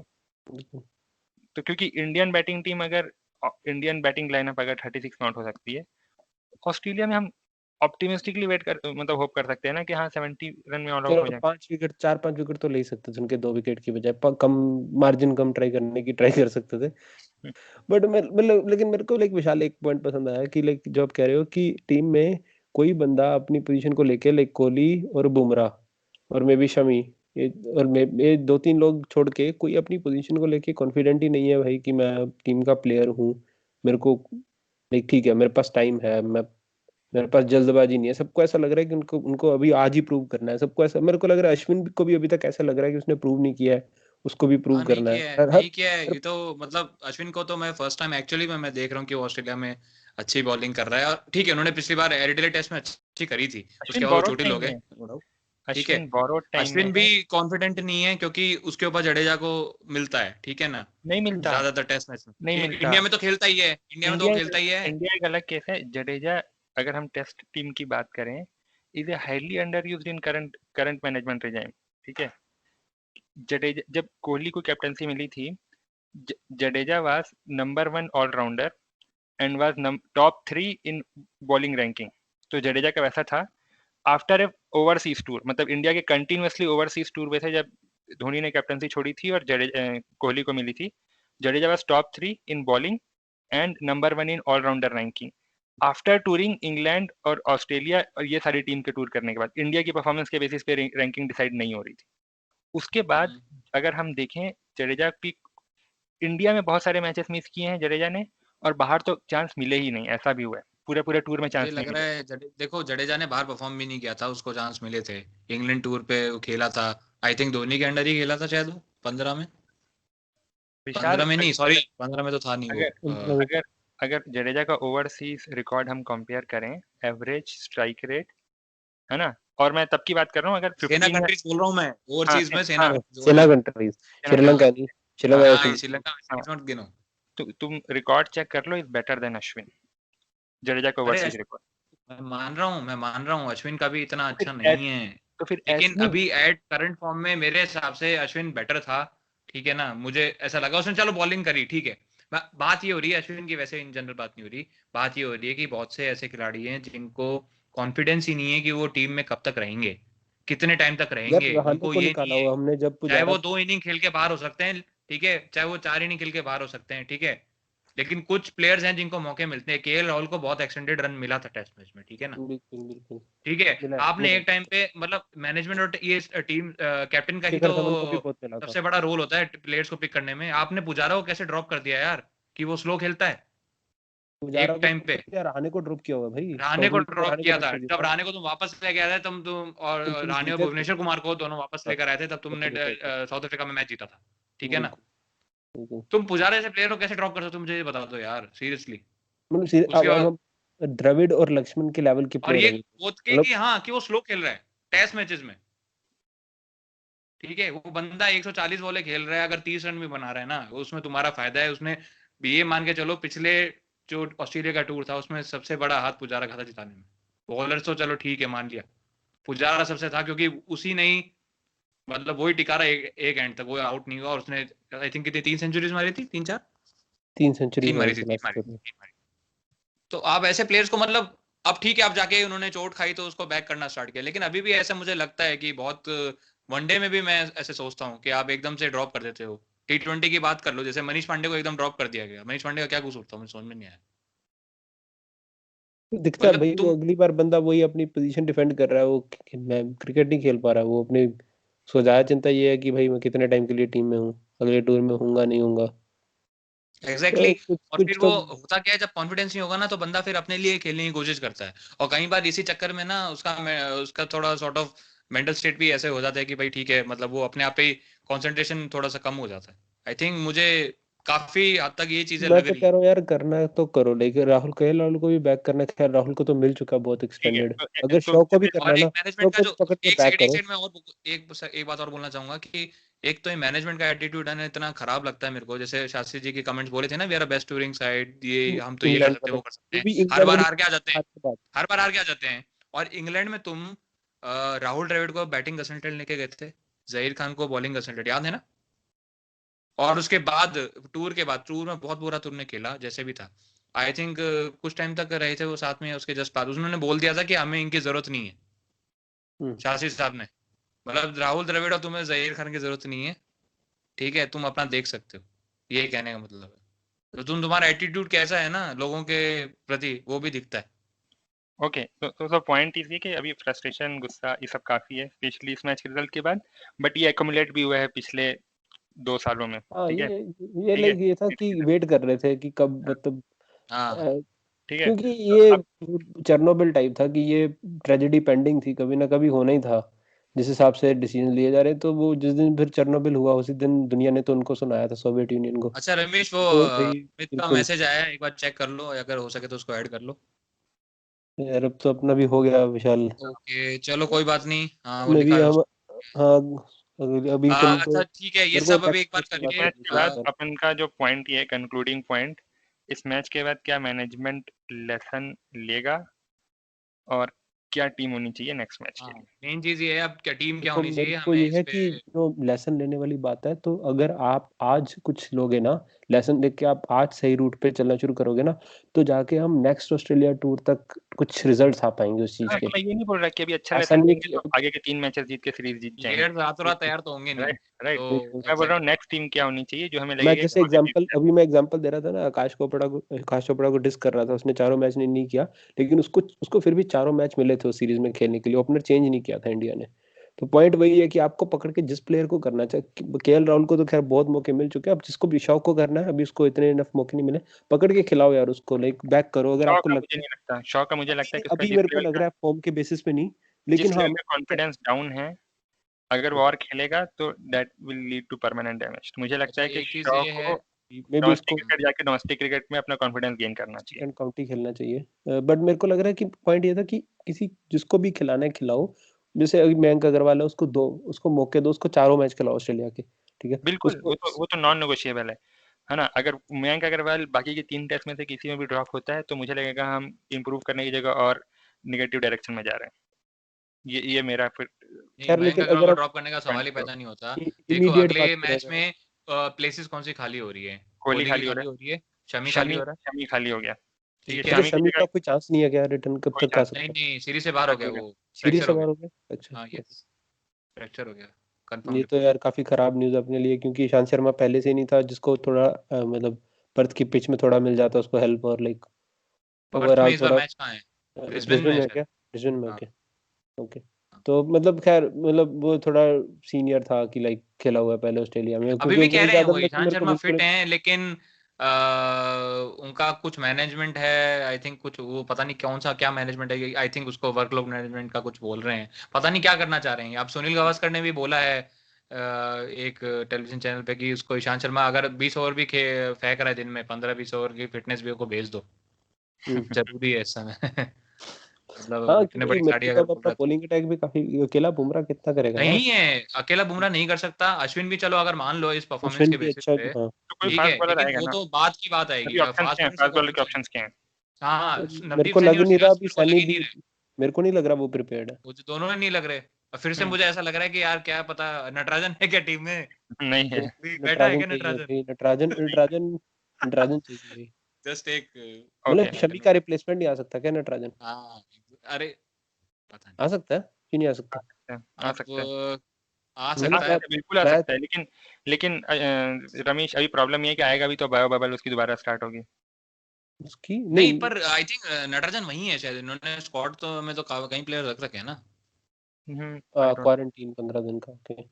तो क्योंकि इंडियन बैटिंग टीम अगर, इंडियन बैटिंग लाइनअप अगर 36 नॉट हो सकती है, ऑस्ट्रेलिया में हम ऑप्टिमिस्टिकली वेट कर, मतलब होप कर सकते हैं ना कि हाँ 70 रन में ऑल आउट हो चलो जाए। 5 विकेट 4-5 विकेट तो ले ही सकते थे उनके, 2 विकेट की बजाय कम मार्जिन कम ट्राई करने की ट्राई कर सकते थे। हम्म, बट मतलब लेकिन मेरे को लाइक विशाल एक पॉइंट पसंद आया कि लाइक जो आप कह रहे हो कि टीम में कोई बंदा अपनी पोजीशन को लेके, लाइक कोहली और बुमराह और मे बी शमी, ये और ये 2-3 लोग छोड़ के कोई अपनी पोजीशन को लेके कॉन्फिडेंट ही नहीं है भाई कि मैं टीम का प्लेयर हूँ। मेरे को लाइक ठीक है, मेरे पास टाइम है, मैं मेरे पास जल्दबाजी नहीं है, सबको ऐसा लग रहा है कि उनको उनको अभी आज ही प्रूव करना है, सबको ऐसा, मेरे को लग रहा है अश्विन को भी अभी तक ऐसा लग रहा है कि उसने प्रूव नहीं किया है, उसको भी प्रूव नहीं करना किया है। है, नहीं किया है। ये तो मतलब अश्विन को तो मैं फर्स्ट टाइम एक्चुअली मैं देख रहा हूँ कि वो ऑस्ट्रेलिया में अच्छी बॉलिंग कर रहा है। और ठीक है, उन्होंने पिछली बार एडिलेड टेस्ट में अच्छी करी थी, उसके अश्विन बाद वो बोरोड चोटिल हो टाइम गए, में no doubt, ठीक है। अश्विन बोरोड टाइम में अश्विन भी है, कॉन्फिडेंट नहीं है क्योंकि उसके ऊपर जडेजा को मिलता है, ठीक है ना, नहीं मिलता, ज्यादातर टेस्ट मैच में। नहीं मिलता। इंडिया में तो खेलता ही है, इंडिया में तो वो इंडिया खेलता ही है। इंडिया एक अलग केस है। जडेजा, अगर हम टेस्ट टीम की बात करें, is a highly under used in current current management regime, ठीक है। जडेजा, जब कोहली को कैप्टनसी मिली थी, Jadeja was number 1 allrounder and was top 3 in bowling ranking. तो जडेजा का वैसा था। आफ्टर ए ओवरसीज टूर, मतलब इंडिया के कंटिन्यूअसली ओवरसीज टूर पे थे जब धोनी ने कैप्टनसी छोड़ी थी और कोहली को मिली थी, Jadeja was top 3 in bowling and number 1 in allrounder ranking. After touring England और ऑस्ट्रेलिया और ये सारी टीम के टूर करने के बाद इंडिया की परफॉर्मेंस के बेसिस पे रैंकिंग डिसाइड नहीं हो रही थी। उसके बाद अगर हम देखें, जडेजा की इंडिया में बहुत सारे मैचेस मिस किए हैं जडेजा ने, और बाहर तो चांस मिले ही नहीं, ऐसा भी हुआ है। पूरे पूरे टूर में मुझे चांस नहीं लग रहा मिले। है देखो जडेजा ने बाहर परफॉर्म भी नहीं किया था, उसको चांस मिले थे। इंग्लैंड टूर पे वो खेला था, आई थिंक धोनी के अंडर ही खेला था शायद, वो 15 में, विशाल, 15 में नहीं, सॉरी 15 में तो था नहीं वो। अगर अगर अगर जडेजा का ओवरसीज रिकॉर्ड हम कंपेयर करें, एवरेज स्ट्राइक रेट, है ना, और मैं तब की बात कर रहा हूँ अगर सेना 15 कंट्रीज बोल रहा हूँ मैं, हाँ ओवरसीज में सेना हाँ सेना कंट्रीज, सेना श्रीलंका कंट्री, नहीं, हाँ श्रीलंका हाँ, श्रीलंका हाँ, मत गिनो। तुम रिकॉर्ड चेक कर लो, is better than Ashwin, Jadeja का अरे ओवरसीज रिकॉर्ड। मैं मान रहा हूँ अश्विन का भी इतना तो फिर अच्छा नहीं है, तो फिर लेकिन ऐसे अभी एट करंट फॉर्म में मेरे हिसाब से अश्विन बेटर था, ठीक है ना। मुझे ऐसा लगा, उसने चलो बॉलिंग करी, ठीक है। बात ये हो रही है अश्विन की, वैसे इन जनरल बात नहीं हो रही, बात ये हो रही है कि बहुत से ऐसे खिलाड़ी हैं जिनको कॉन्फिडेंस ही नहीं है कि वो टीम में कब तक रहेंगे, कितने टाइम तक यार रहेंगे, रहाणे उनको को ये निकाला नहीं है। हुआ हमने जब चाहे पुजारा वो 2 इनिंग खेल के बाहर हो सकते हैं, ठीक है, चाहे वो 4 इनिंग खेल के बाहर हो सकते हैं, ठीक है, लेकिन कुछ प्लेयर्स हैं जिनको मौके मिलते हैं। केएल राहुल को बहुत एक्सटेंडेड रन मिला था टेस्ट मैच में, ठीक है ना, बिल्कुल बिल्कुल ठीक है। मिला आपने मिला एक टाइम पे मतलब मैनेजमेंट और ये टीम कैप्टन का ही शिखर तो धवन को भी बहुत मिला था। सबसे बड़ा रोल होता है प्लेयर्स को पिक करने में। आपने पुजारा को कैसे ड्रॉप कर दिया यार, कि वो स्लो खेलता है पुजारा एक को टाइम ड्रॉप पे। कर दिया, रहाणे को ड्रॉप किया हुआ भाई, रहाणे को प्रॉब्लम तो ड्रॉप रहाणे को किया ड्रॉप था, कर दिया जब था। रहाणे को तुम वापस लेके आए थे तुम और तुम रहाणे और जीते थे, भुवनेश्वर कुमार को दोनों वापस लेकर आए थे, तब तुमने साउथ अफ्रीका में मैच जीता था, ठीक है ना। बिल्कुल बिल्कुल। तुम पुजारा जैसे प्लेयर को कैसे ड्रॉप कर सकते हो, मुझे ये बता दो यार सीरियसली। मतलब उसके अब बाद हम द्रविड़ और लक्ष्मण के लेवल के और प्लेयर ये हैं बोथ के मतलब। कि हाँ कि वो स्लो खेल रहा है टेस्ट मैचेस में, ठीक है। वो बंदा 140 बॉले खेल रहा है, अगर 30 रन भी बना रहा है ना, उसमें तुम्हारा फायदा है। उसने ये मान के चलो पिछले जो ऑस्ट्रेलिया का टूर था उसमें सबसे बड़ा हाथ पुजारा का था जिताने में। बॉलर तो चलो ठीक है मान लिया, पुजारा सबसे था, क्योंकि उसी ने ही मतलब वही टिका रहा एक एंड तक, वो आउट नहीं हुआ। और उसने आई थिंक कितनी 3 सेंचुरीज मारी थी, 3-4 3 सेंचुरीज 3 मारी मारी थी, थी 3 लास्ट मारी ईयर में। थी, 3 मारी। तो आप ऐसे प्लेयर्स को मतलब, अब ठीक है आप जाके उन्होंने चोट खाई तो उसको बैक करना स्टार्ट किया, लेकिन अभी भी ऐसा मुझे लगता है कि बहुत वनडे में भी मैं ऐसे सोचता हूँ कि आप एकदम से ड्रॉप कर देते हो। T20 की बात कर लो, जैसे मनीष पांडे को एकदम ड्रॉप कर दिया गया। मनीष पांडे का क्या कसूर था, मुझे समझ में नहीं आया। दिखता है मतलब भाई, वो तुम अगली बार बंदा वही अपनी पोजीशन डिफेंड कर रहा है, वो मैं क्रिकेट नहीं खेल पा रहा, वो अपनी सो ज्यादा चिंता ये है कि भाई मैं कितने टाइम के लिए टीम में हूँ, अगले टूर में हूँगा नहीं हूँगा। एग्जैक्टली कुछ और कुछ फिर वो तो होता क्या है, जब कॉन्फिडेंस नहीं होगा ना तो बंदा फिर अपने लिए खेलने की कोशिश करता है, और कई बार इसी चक्कर में ना उसका थोड़ा सॉर्ट ऑफ मेंटल स्टेट भी ऐसे हो जाता है कि भाई ठीक है, मतलब वो अपने आप पे कंसंट्रेशन थोड़ा सा कम हो जाता है। आई थिंक मुझे काफी हद तक ये चीजें मैं लग तो रही कह हैं। रहा हूँ यार, करना तो करो, लेकिन राहुल को भी बैक करना। खैर राहुल को तो मिल चुका बहुत ठीक है, एक्सटेंडेड, अगर तो शो को भी करना और है एक ना, शो मैनेजमेंट का को जो भी पकड़ के एक बैक सेकंड करो। में और एक बात और बोलना चाहूंगा कि एक तो ये मैनेजमेंट का एटीट्यूड है ना, इतना खराब लगता है मेरे को। जैसे शास्त्री जी के कमेंट्स बोले थे ना, we are best touring side, ये हम तो ये कर इंग्लैंड सकते हैं, वाले, वो कर सकते वो हैं, भी हर इंग्लैंड बार वाली हार के आ जाते हैं, बात के बाद। हर बार हार के आ जाते हैं। और इंग्लैंड में तुम राहुल द्रविड़ को बैटिंग कंसल्टेंट लेके गए थे, जहीर खान को बॉलिंग कंसल्टेंट, याद है ना। और उसके बाद टूर में बहुत बुरा तुमने खेला जैसे भी था। आई थिंक कुछ टाइम तक रहे थे वो साथ में, उसके जस्ट बाद उन्होंने बोल दिया था कि हमें इनकी जरूरत नहीं है, शास्त्री साहब ने। मतलब राहुल द्रविड़ और तुम्हें जहीर खान की जरूरत नहीं है, ठीक है, तुम अपना देख सकते हो, ये कहने का मतलब है। तो तुम्हारा एटीट्यूड कैसा है ना लोगों के प्रति, वो भी दिखता है। ओके, तो पॉइंट इज ये कि अभी फ्रस्ट्रेशन, गुस्सा, ये सब काफी है, स्पेशली इस मैच के रिजल्ट के बाद, बट ये एक्यूमुलेट भी हुआ है पिछले 2 सालों में, हाँ ठीक है, ये ठीक है, लाइक ये था कि वेट कर रहे थे कि कब मतलब हाँ ठीक है। क्योंकि तो ये अब चेरनोबिल टाइप था कि ये ट्रेजेडी पेंडिंग थी, कभी ना कभी होना ही था। जिस हिसाब से डिसीजन लिए जा रहे हैं, तो वो जिस दिन फिर चेरनोबिल हुआ उसी दिन दुनिया ने तो उनको सुनाया था, सोवियत यूनियन को। अच्छा रमेश, वो तो भाई अमित का बिल्कुल मैसेज आया है, एक बार चेक कर लो, अगर हो सके तो उसको ऐड कर लो। यार, अब तो अपना भी हो गया विशाल, ओके चलो कोई बात नहीं। हाँ वो में भी लिखा है हम, हाँ अभी कल तो अच्छा ठीक है, ये मेरे को सब अभी एक बार नेक्स्ट मैच की बात करके मैच करनी के थी बाद यार। अपन का जो पॉइंट ये कंक्लूडिंग पॉइंट, इस मैच के बाद क्या मैनेजमेंट लेसन लेगा और क्या टीम होनी चाहिए नेक्स्ट मैच के लिए। मेन चीज ये है अब क्या टीम क्या देखो होनी मेरे चाहिए को हमें ये इस है पे। कि जो लेसन लेने वाली बात है, तो अगर आप आज कुछ लोगे ना, लेसन लेके के आप आज सही रूट पे चलना शुरू करोगे ना, तो जाके हम नेक्स्ट ऑस्ट्रेलिया टूर तक कुछ रिजल्ट्स आ पाएंगे उस चीज हाँ, के। तो मैं ये नहीं बोल रहा कि अभी अच्छा ऐसा लेसन नहीं है लेंगे कि तो आगे के 3 मैचेस जीत के सीरीज जीत जाएंगे। प्लेयर्स रातों रात तैयार तो होंगे नहीं, राइट राइट। तो मैं बोल रहा हूँ एग्जैक्टली। नेक्स्ट टीम क्या होनी चाहिए जो हमें मैं लगेगा जैसे पॉजिटिव स्टेप। अभी मैं एग्जांपल दे रहा था ना, आकाश चोपड़ा को डिस कर रहा था, उसने चारों मैच नहीं किया, लेकिन उसको उसको फिर भी चारों मैच मिले थे उस सीरीज में खेलने के लिए, ओपनर चेंज नहीं किया था इंडिया ने। तो पॉइंट वही है कि आपको पकड़ के जिस प्लेयर को करना चाहिए, केएल राहुल को तो खैर बहुत मौके मिल चुके हैं, अब जिसको भी शॉ को करना है, अभी उसको इतने इनफ मौके नहीं मिले, पकड़ के खिलाओ यार उसको, लाइक बैक करो अगर शॉ आपको का मुझे लगता है। नहीं लगता, शॉ का मुझे लगता है कि उसका अभी मेरे को लग रहा है फॉर्म के बेसिस पे नहीं, लेकिन जिस हाँ लेवल का कॉन्फिडेंस डाउन है, अगर वो और खेलेगा तो that will lead to permanent damage. मुझे लगता अच्छा है कि एक चीज शॉ ये है, को मे बी डोमेस्टिक उसको क्रिकेट जाके डोमेस्टिक क्रिकेट में अपना कॉन्फिडेंस गेन करना चाहिए। सेकंड काउंटी खेलना चाहिए, बट मेरे को लग रहा है कि पॉइंट ये था कि किसी जिसको भी खिलाना है खिलाओ, जैसे अभी मयंक अग्रवाल है, उसको दो, उसको मौके दो, उसको चारों मैच खिलाओ ऑस्ट्रेलिया के, ठीक है बिल्कुल, उसको। वो तो नॉन नेगोशिएबल है ना? अगर मयंक अग्रवाल बाकी के 3 टेस्ट में से किसी में भी ड्रॉप होता है तो मुझे लगेगा हम इम्प्रूव करने की जगह और नेगेटिव डायरेक्शन में जा रहे हैं। ये मेरा फिर नहीं खैर मयंक लेकिन अग्रवाल अगर को हम ड्रॉप करने का सवाल ही पैदा नहीं होता। देखो इमीडिएट अगले बात मैच करें, में प्लेसेस कौन सी खाली हो रही है, कोहली कोहली की खाली हो खाली रहा हो रही है, शमी है, खाली हो रहा है, शमी खाली हो गया। ठीक है, ठीक है। मतलब शमी की शमी जगह का कोई चांस नहीं है क्या, रिटर्न कब कोई तक आ चांस नहीं सकता है? नहीं सीरीज से बाहर हो गया, नहीं। वो सीरीज फ्रैक्चर से हो बाहर गया। हो गया, अच्छा। हाँ यस, फ्रैक्चर हो गया, ये कंफर्म तो रिपोर्ट। यार काफी खराब न्यूज अपने लिए, क्योंकि ईशांत शर्मा पहले से ही नहीं था, जिसको थोड़ा मतलब पर्थ की पिच में थोड़ा मिल जाता उसको हेल्प, और लाइक पर्थ में ओवरऑल इस बार थोड़ा मैच कहाँ है, ब्रिस्बेन ब्रिस्बेन में है में शायद। क्या, ब्रिस्बेन में हाँ क्या, ओके। तो मतलब खैर, मतलब वो थोड़ा सीनियर था कि लाइक खेला हुआ है पहले ऑस्ट्रेलिया में, अभी क्योंकि भी कह उमेश रहे हैं यादव वो ने तो ईशांत मेरे को शर्मा बिल्कुल। फिट हैं, लेकिन उनका कुछ मैनेजमेंट है, आई थिंक कुछ वो पता नहीं कौन सा क्या मैनेजमेंट है, आई थिंक उसको वर्कलोड मैनेजमेंट का कुछ बोल रहे हैं, पता नहीं क्या करना चाह रहे हैं। अब सुनील गावस्कर ने भी बोला है एक टेलीविजन चैनल पे कि उसको ईशांत शर्मा अगर 20 ओवर भी फेंक रहा है दिन में, 15-20 ओवर की फिटनेस भी उसको भेज दो, जरूरी है इस समय। मतलब हाँ, इतने क्योंकि बड़ी मेरे गाड़ी को तो अगर अब बोल अपना रहा है तो बॉलिंग अटैक भी काफी, अकेला बुमराह कितना करेगा यार। नहीं है, अकेला बुमराह नहीं कर सकता, अश्विन भी चलो अगर मान लो इस परफॉर्मेंस अश्विन के भी बेसिस अच्छा, पे, हाँ। तो कोई ठीक फास्ट है, बॉलर लेकिन आएगा वो ना। तो बात की बात आएगी, अभी ऑप्शंस फास्ट क्या हैं, बॉलर से फास्ट तो बॉलर के कुछ ऑप्शंस क्या हैं? हाँ मेरे नवदीप को सैनी लग और नहीं रहा श्रेयस अभी मेरे को लग सैनी ही नहीं भी, रहे, मेरे को नहीं लग रहा वो प्रिपेयर्ड है। वो दोनों ही नहीं लग रहे। और फिर से हम्म, मुझे ऐसा लग रहा है कि यार क्या पता नटराजन है क्या टीम में, नहीं है। भी बैठा है नटराजन क्या चाहिए नटराजन। भाई, नटराजन चाहिए भाई। जस्ट एक मतलब ओके। शमी का रिप्लेसमेंट नहीं आ सकता क्या नटराजन? हाँ अरे पता नहीं, आ सकता है क्यों नहीं आ सकता? आ सकता है, अब आ मतलब सकता है। बिल्कुल आ मैं सकता है, लेकिन रमेश अभी प्रॉब्लम ये है कि आएगा भी तो बायो बबल उसकी दोबारा स्टार्ट होगी। उसकी नहीं नहीं, पर आई थिंक नटराजन वही है शायद, इन्होंने स्क्वाड तो में तो कई प्लेयर रख रखे हैं ना। I don't. क्वारंटीन 15 दिन का, ओके।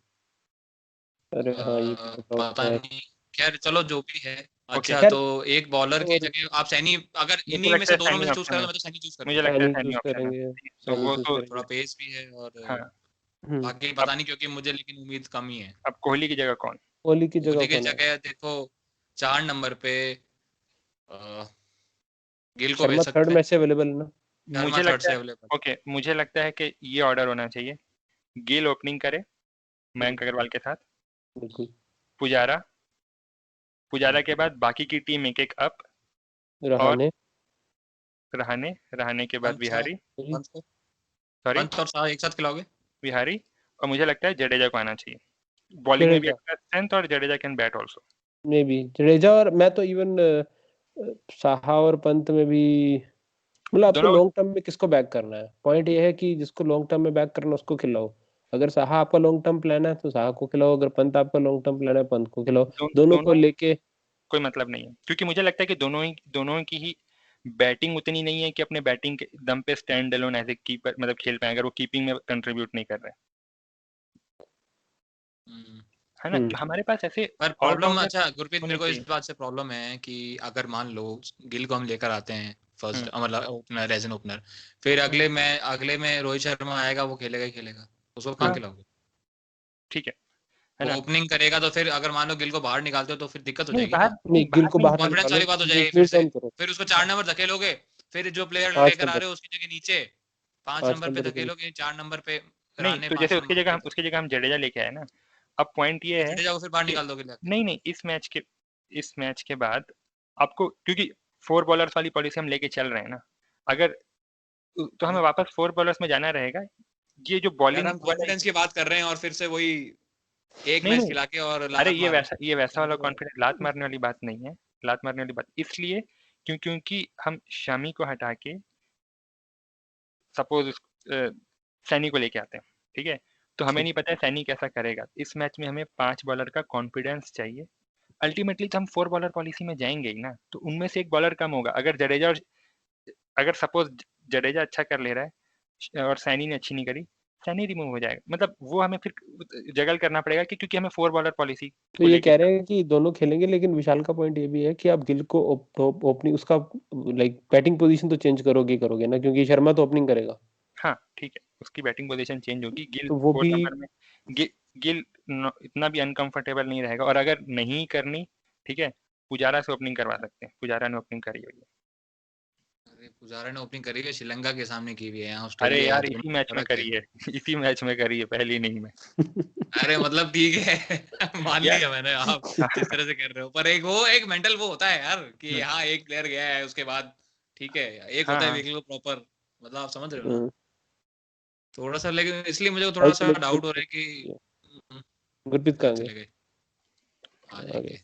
अरे हाँ, ये भी पता पता होता है। नहीं, खैर चलो जो भी है। ओके, अच्छा खैर, तो एक बॉलर की और जगह आप सैनी, अगर मेरे को इन्हीं में लगता से है दोनों में सैनी से चूज ऑप्शन करें है। तो मैं तो सैनी चूज मुझे करूंगा। लगता है सैनी सैनी चूज ऑप्शन है। करेंगे, तो सैनी वो चूज तो थोड़ा करेंगे। पेस भी है और हाँ। बाकी अब पता नहीं, क्योंकि मुझे लेकिन उम्मीद कम ही है। अब कोहली की जगह कौन? कोहली की जगह कोहली की कौन है? जगह देखो 4 नंबर पे अ, गिल को भेज शर्मा थर्ड सकते हैं, मैच से अवेलेबल है ना? शर्मा मुझे थर्ड लगता से है, अवेलेबल। ओके, मुझे लगता है कि ये ऑर्डर होना चाहिए। गेल ओपनिंग करे हम्म, मयंक अग्रवाल के साथ, बिल्कुल। पुजारा, पुजारा के बाद बाकी की टीम एक एक अप, और रहाने, रहाने के बाद पंत शाह, बिहारी, पंत को, सॉरी पंत और शाह एक साथ खिलाओगे। बिहारी, और मुझे लगता है जडेजा को आना चाहिए। बॉलिंग में भी जडेजा, अच्छा स्ट्रेंथ, और जडेजा कैन बैट ऑल्सो। में भी जडेजा, और मैं तो इवन साहा और पंत में भी, मतलब आपको दोनों। लॉन्ग टर्म में किसको बैक करना है, पॉइंट ये है कि जिसको लॉन्ग टर्म में बैक करना है उसको खिलाओ। अगर साहा आपका लॉन्ग टर्म प्लान है तो साहा को खिलाओ, अगर पंत आपका लॉन्ग टर्म प्लान है पंत को खिलाओ, दोनों को दोनों लेके। कोई मतलब नहीं है, क्योंकि मुझे लगता है कि दोनों की ही बैटिंग उतनी नहीं है कि अपने बैटिंग के दम पे stand alone as a keeper मतलब खेल पाए, अगर वो कीपिंग में कंट्रीब्यूट नहीं कर रहे हम्म, है ना। हमारे पास ऐसे पर प्रॉब्लम, ऑलराउंडर अच्छा गुरप्रीत होने मेरे को इस चाहिए। बात से प्रॉब्लम है कि अगर मान लो गिल को हम लेकर आते हैं फर्स्ट, हम्म, मतलब ओपनर, एज एन ओपनर, फिर हम्म। अगले में रोहित शर्मा आएगा, वो खेलेगा ही खेलेगा, उसको कहाँ हाँ खिलाओगे? ठीक है वो ना? ओपनिंग करेगा तो फिर अगर मान लो गिल को बाहर निकालते हो तो फिर दिक्कत हो नहीं जाएगी बाहर ना, नहीं, गिल को नहीं, बाहर ना कॉन्फिडेंस वाली निकालो, बात हो जाएगी फिर मिड से। डाउन करो, फिर उसको 4 नंबर धकेलोगे, फिर जो प्लेयर 5 लेकर आ नंबर रहे हो उसकी जगह नीचे 5 5 नंबर पे नंबर के धकेलोगे, 4 नंबर पे नहीं राणे तो 5 जैसे नंबर पे, उसकी जगह हम जडेजा लेके आए ना। अब पॉइंट ये है जडेजा को फिर बाहर कि निकाल दोगे लेके। नहीं नहीं, इस मैच के बाद आपको, क्योंकि 4 बॉलर्स वाली पॉलिसी हम लेके चल रहे हैं ना, अगर तो हमें वापस 4 बॉलर्स में जाना रहेगा। ये जो यार बॉलिंग हम वाला, कॉन्फिडेंस की बात कर रहे हैं और फिर से वही एक नहीं मैच नहीं, खिला के और अरे लात मारना। ये वैसा वाला कॉन्फिडेंस, लात मारने वाली बात नहीं है। लात मारने वाली बात इसलिए क्योंकि हम शमी को हटा के सपोज सैनी को लेके आते हैं, ठीक है? तो हमें नहीं पता है सैनी कैसा करेगा। इस मैच में हमें 5 बॉलर का कॉन्फिडेंस चाहिए। अल्टीमेटली तो हम 4 बॉलर पॉलिसी में जाएंगे ही ना, तो उनमें से एक बॉलर कम होगा। अगर सपोज जडेजा अच्छा कर ले रहा है और सैनी ने अच्छी नहीं करी, सैनी रिमूव हो जाएगा। मतलब वो हमें फिर जगल करना पड़ेगा कि क्योंकि हमें 4 बॉलर पॉलिसी तो को ये लेके कह रहे हैं कि दोनों खेलेंगे, लेकिन विशाल का पॉइंट ये भी है कि आप गिल को ओपनिंग उसका लाइक बैटिंग पोजीशन तो चेंज करोगे ना, क्योंकि शर्मा तो ओपनिंग करेगा। हाँ ठीक है, उसकी बैटिंग पोजीशन चेंज होगी। गिल तो वो 4 भी नंबर में, गिल इतना भी अनकंफर्टेबल नहीं रहेगा। और अगर नहीं करनी, ठीक है, पुजारा से ओपनिंग करवा सकते हैं। पुजारा ने ओपनिंग करी हुई है। अरे पुजारा ने ओपनिंग करी है, श्रीलंका के सामने की भी है, यहाँ अरे ऑस्ट्रेलिया है, यार दोनों इसी में मैच में फर्क है। करी है इसी मैच में करी है, पहली नहीं में। अरे मतलब ठीक है मान यार लिया मैंने, आप जिस तरह से कर रहे हो, पर एक मेंटल वो होता है यार कि हाँ एक प्लेयर गया है उसके बाद, ठीक है, एक हाँ होता है हाँ वीकली प्रॉपर, मतलब आप समझ रहे हो ना हाँ, थोड़ा सा। लेकिन इसलिए मुझे थोड़ा सा डाउट हो रहा है कि गुरप्रीत कहाँ कहाँ गए? चले गए, आ आ गए। जाएंगे।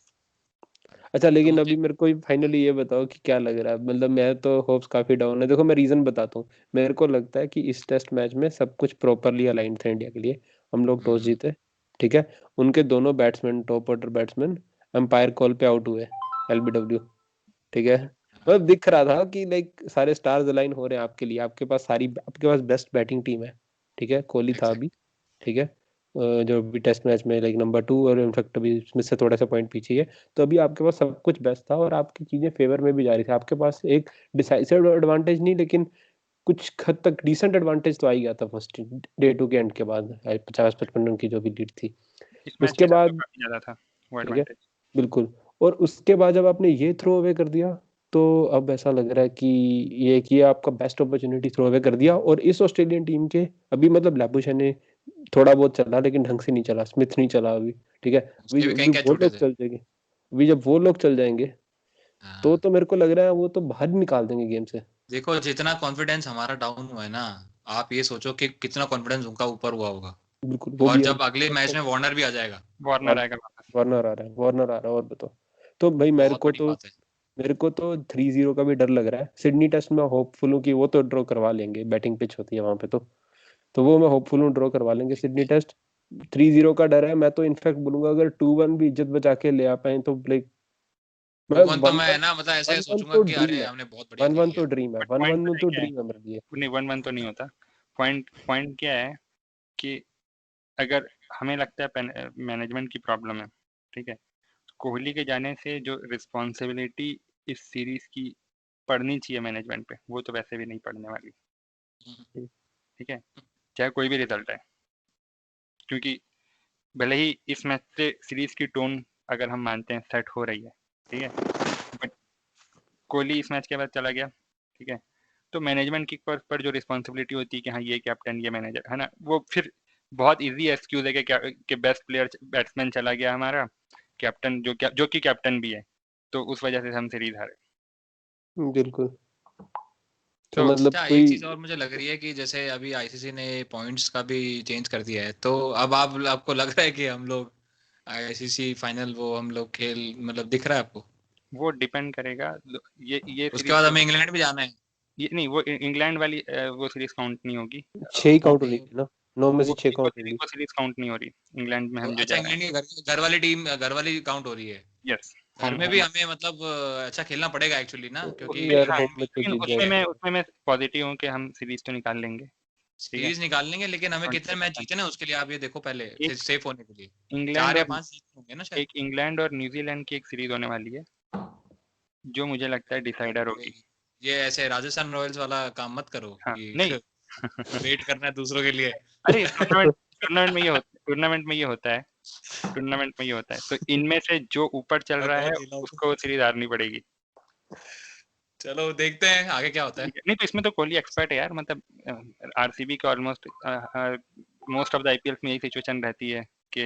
अच्छा, तो लेकिन मुझे अभी मेरे को फाइनली ये बताओ कि क्या लग रहा है। मतलब मैं तो होप्स काफी डाउन है। देखो मैं रीजन बताता हूँ। मेरे को लगता है कि इस टेस्ट मैच में सब कुछ प्रॉपरली अलाइंड था इंडिया के लिए। हम लोग टॉस जीते, ठीक है। उनके दोनों batsman, top order batsman, umpire call पे आउट हुए, एलबीडब्ल्यू, ठीक है। मतलब दिख रहा था कि लाइक सारे स्टार्स अलाइन हो रहे हैं आपके लिए। आपके पास बेस्ट बैटिंग टीम है, ठीक है। कोहली था एग्जैक्ट अभी, ठीक है, जो भी टेस्ट मैच में लाइक नंबर 2 और इनफैक्ट अभी इसमें से थोड़ा सा पॉइंट पीछे ही है। तो अभी आपके पास सब कुछ बेस्ट था और आपकी चीजें फेवर में भी जा रही थी। आपके पास एक डिसाइसिव एडवांटेज नहीं, लेकिन कुछ हद तक डिसेंट एडवांटेज तो आ ही गया था फर्स्ट डे 2 के एंड के बाद। 50-55 रन की जो भी लीड थी इस मैच के उसके साथ तो बाद, काफी ज्यादा था वो ठीक है, एडवांटेज। बिल्कुल। और उसके बाद जब आपने ये थ्रो अवे कर दिया, तो अब ऐसा लग रहा है कि ये आपका बेस्ट अपॉर्चुनिटी थ्रो अवे कर दिया। और इस ऑस्ट्रेलियन टीम के अभी मतलब लैबुशेन ने थोड़ा बहुत चला, लेकिन ढंग से नहीं चला। स्मिथ नहीं चला अभी, ठीक है। अभी उसके भी कई अभी कैच वो छूटे लोग थे। चल जाएंगे। अभी जब वो लोग चल जाएंगे हाँ तो मेरे को लग रहा है वो तो बाहर ही निकाल देंगे गेम से। देखो जितना कॉन्फिडेंस हमारा डाउन हुआ है ना, आप ये सोचो कि कितना कॉन्फिडेंस उनका ऊपर हुआ होगा। बिल्कुल, वो और भी है। जब अगले मैच में वार्नर भी आ जाएगा, वार्नर आएगा वापस। वार्नर आ रहा है, वार्नर आ रहा है, और बताओ। तो भाई बहुत बड़ी बात है। मेरे को तो 3-0 का भी डर लग रहा है। सिडनी टेस्ट में होपफुल हूँ कि वो तो ड्रॉ करवा लेंगे, बैटिंग पिच होती है वहां पे। तो वो मैं होपफुल हूँ ड्रॉ करवा लेंगे सिडनी टेस्ट। 3-0 का डर है। मैं तो इनफैक्ट बोलूंगा अगर 2-1 भी इज्जत बचा के ले आ पाए तो लाइक मैं 2-1 तो 1-1, मैं ना मतलब ऐसे 1-1 सोचूंगा तो कि ड्रीम अरे है। हमने बहुत बढ़िया खेल 1-1 तो लिया। ड्रीम है, बट 1-1 पॉइंट में पता है तो क्या है? ड्रीम है मेरे लिए। नहीं 1-1 तो नहीं होता। पॉइंट क्या है कि अगर हमें लगता है मैनेजमेंट की प्रॉब्लम है, ठीक है, कोहली के जाने से जो रिस्पॉन्सिबिलिटी इस सीरीज की पड़नी चाहिए मैनेजमेंट पे, वो तो वैसे भी नहीं पड़ने वाली, ठीक है, चाहे कोई भी रिजल्ट है। क्योंकि भले ही इस मैच से सीरीज की टोन अगर हम मानते हैं सेट हो रही है, ठीक है, बट कोहली इस मैच के बाद चला गया, ठीक है, तो मैनेजमेंट की पर जो रिस्पॉन्सिबिलिटी होती है कि हाँ ये कैप्टन ये मैनेजर है ना, वो फिर बहुत इजी एक्सक्यूज है कि बेस्ट प्लेयर बैट्समैन चला गया हमारा, कैप्टन जो कि कैप्टन भी है, तो उस वजह से हम सीरीज हारे। बिल्कुल। तो तो मतलब अच्छा एक कोई चीज और मुझे लग रही है कि जैसे अभी आईसीसी ने पॉइंट्स का भी चेंज कर दिया है, तो अब आपको लग रहा है कि हम लोग आईसीसी फाइनल वो हम लोग खेल मतलब दिख रहा है आपको? वो डिपेंड करेगा। ये उसके सीरीज बाद तो हमें इंग्लैंड भी जाना है। ये नहीं, वो इंग्लैंड वाली वो सीरीज काउंट नहीं होगी। 6 ही काउंट हो रही नहीं थी ना, 9 में से वो 6 काउंट हो रही। वो सीरीज काउंट नहीं हो रही इंग्लैंड में हम जो अच्छा जा रहे हैं। इंग्लैंड की घर वाली टीम, घर वाली काउंट हो रही है। यस, घर होम में भी होम। हमें मतलब अच्छा खेलना पड़ेगा एक्चुअली ना, क्योंकि यार हाँ, होम में तो लेकिन जीत उसमें जाएंगे। मैं पॉजिटिव हूँ कि हम सीरीज तो निकाल लेंगे, ठीक है। सीरीज निकाल लेंगे, लेकिन हमें कितने मैच 20%। जीतने हैं उसके लिए आप ये देखो पहले, एक सेफ होने के लिए इंग्लैंड 4 या और 5 जीतने होंगे ना शायद। एक इंग्लैंड और न्यूजीलैंड की एक सीरीज होने वाली है, जो मुझे लगता है डिसाइडर अरे होगी। ये ऐसे राजस्थान रॉयल्स वाला काम मत करो हाँ कि नहीं वेट करना है दूसरों के लिए। अरे टूर्नामेंट में ये होता है तो इनमें से जो ऊपर चल रहा है उसको सीरीज हारनी पड़ेगी। चलो देखते हैं आगे क्या होता है। नहीं तो इसमें तो कोहली एक्सपर्ट है यार, मतलब आरसीबी का almost most of the IPL में यही सिचुएशन रहती है कि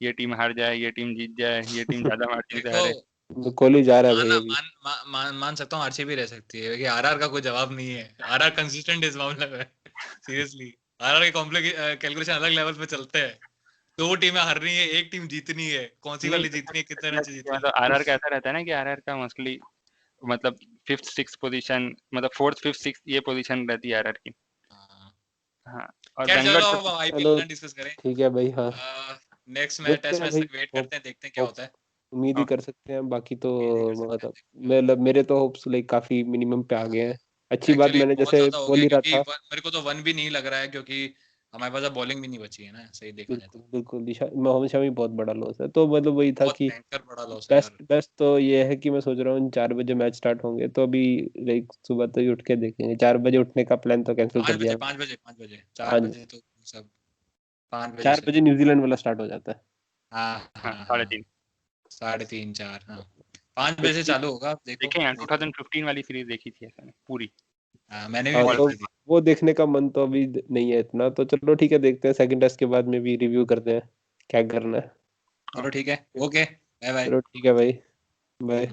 ये टीम हार जाए, ये टीम जीत जाए, ये टीम ज्यादा मार्जिन से हारे। तो कोहली जा रहा है भाई अभी। मान सकता हूँ आरसीबी रह सकती है, क्योंकि आरआर का कोई जवाब नहीं है। आरआर कंसिस्टेंट इस मामले में सीरियसली आरआर के कैलकुलेशन अलग लेवल पे चलते हैं। 2 टीमें हार रही है, 1 टीम जीतनी है, कौन सी वाली जीतनी है, कितने रन से जीतनी है। मतलब आरआर का ऐसा रहता है ना कि आरआर का मोस्टली मतलब 5th 6th पोजीशन, मतलब 4th 5th 6th ये पोजीशन रहती है आरआर की। हाँ और चलो आईपीएल ना डिस्कस करें। ठीक है भाई। हाँ नेक्स्ट मैच टेस्ट मैच तक वेट करते हैं, देखते हैं क्या होता है। उम्मीद ही कर सकते हैं, बाकी तो मतलब मेरे तो होप्स लाइक काफी मिनिमम पे आ गए हैं। अच्छी बात मैंने जैसे बोल ही रहा था, मेरे को तो 1 भी नहीं लग रहा है, क्योंकि हमारे पास बॉलिंग भी नहीं बची है ना, सही देखा जाए तो। बिल्कुल मोहम्मद शमी बहुत बड़ा लॉस है। तो मतलब वही था कि बड़ा लॉस है यार। बेस्ट तो ये है कि मैं सोच रहा हूँ 4 बजे मैच स्टार्ट होंगे, तो अभी लाइक सुबह तो ही उठ के देखेंगे। 4 बजे उठने का प्लान तो कैंसिल कर दिया। 5 बजे 4 बजे तो सब 5 बजे 4 बजे न्यूजीलैंड वाला स्टार्ट हो जाता है। हाँ 3:30 4:30 हाँ 5 बजे से चालू होगा। देखो देखें यार 2015 वाली सीरीज देखी थी ऐसा पूरी। मैंने भी देखी थी। वो देखने का मन तो अभी नहीं है इतना, तो चलो ठीक है, देखते हैं सेकंड टेस्ट के बाद में भी रिव्यू करते हैं क्या करना है। चलो ठीक है, ओके बाय बाय। चलो ठीक है भाई, बाय।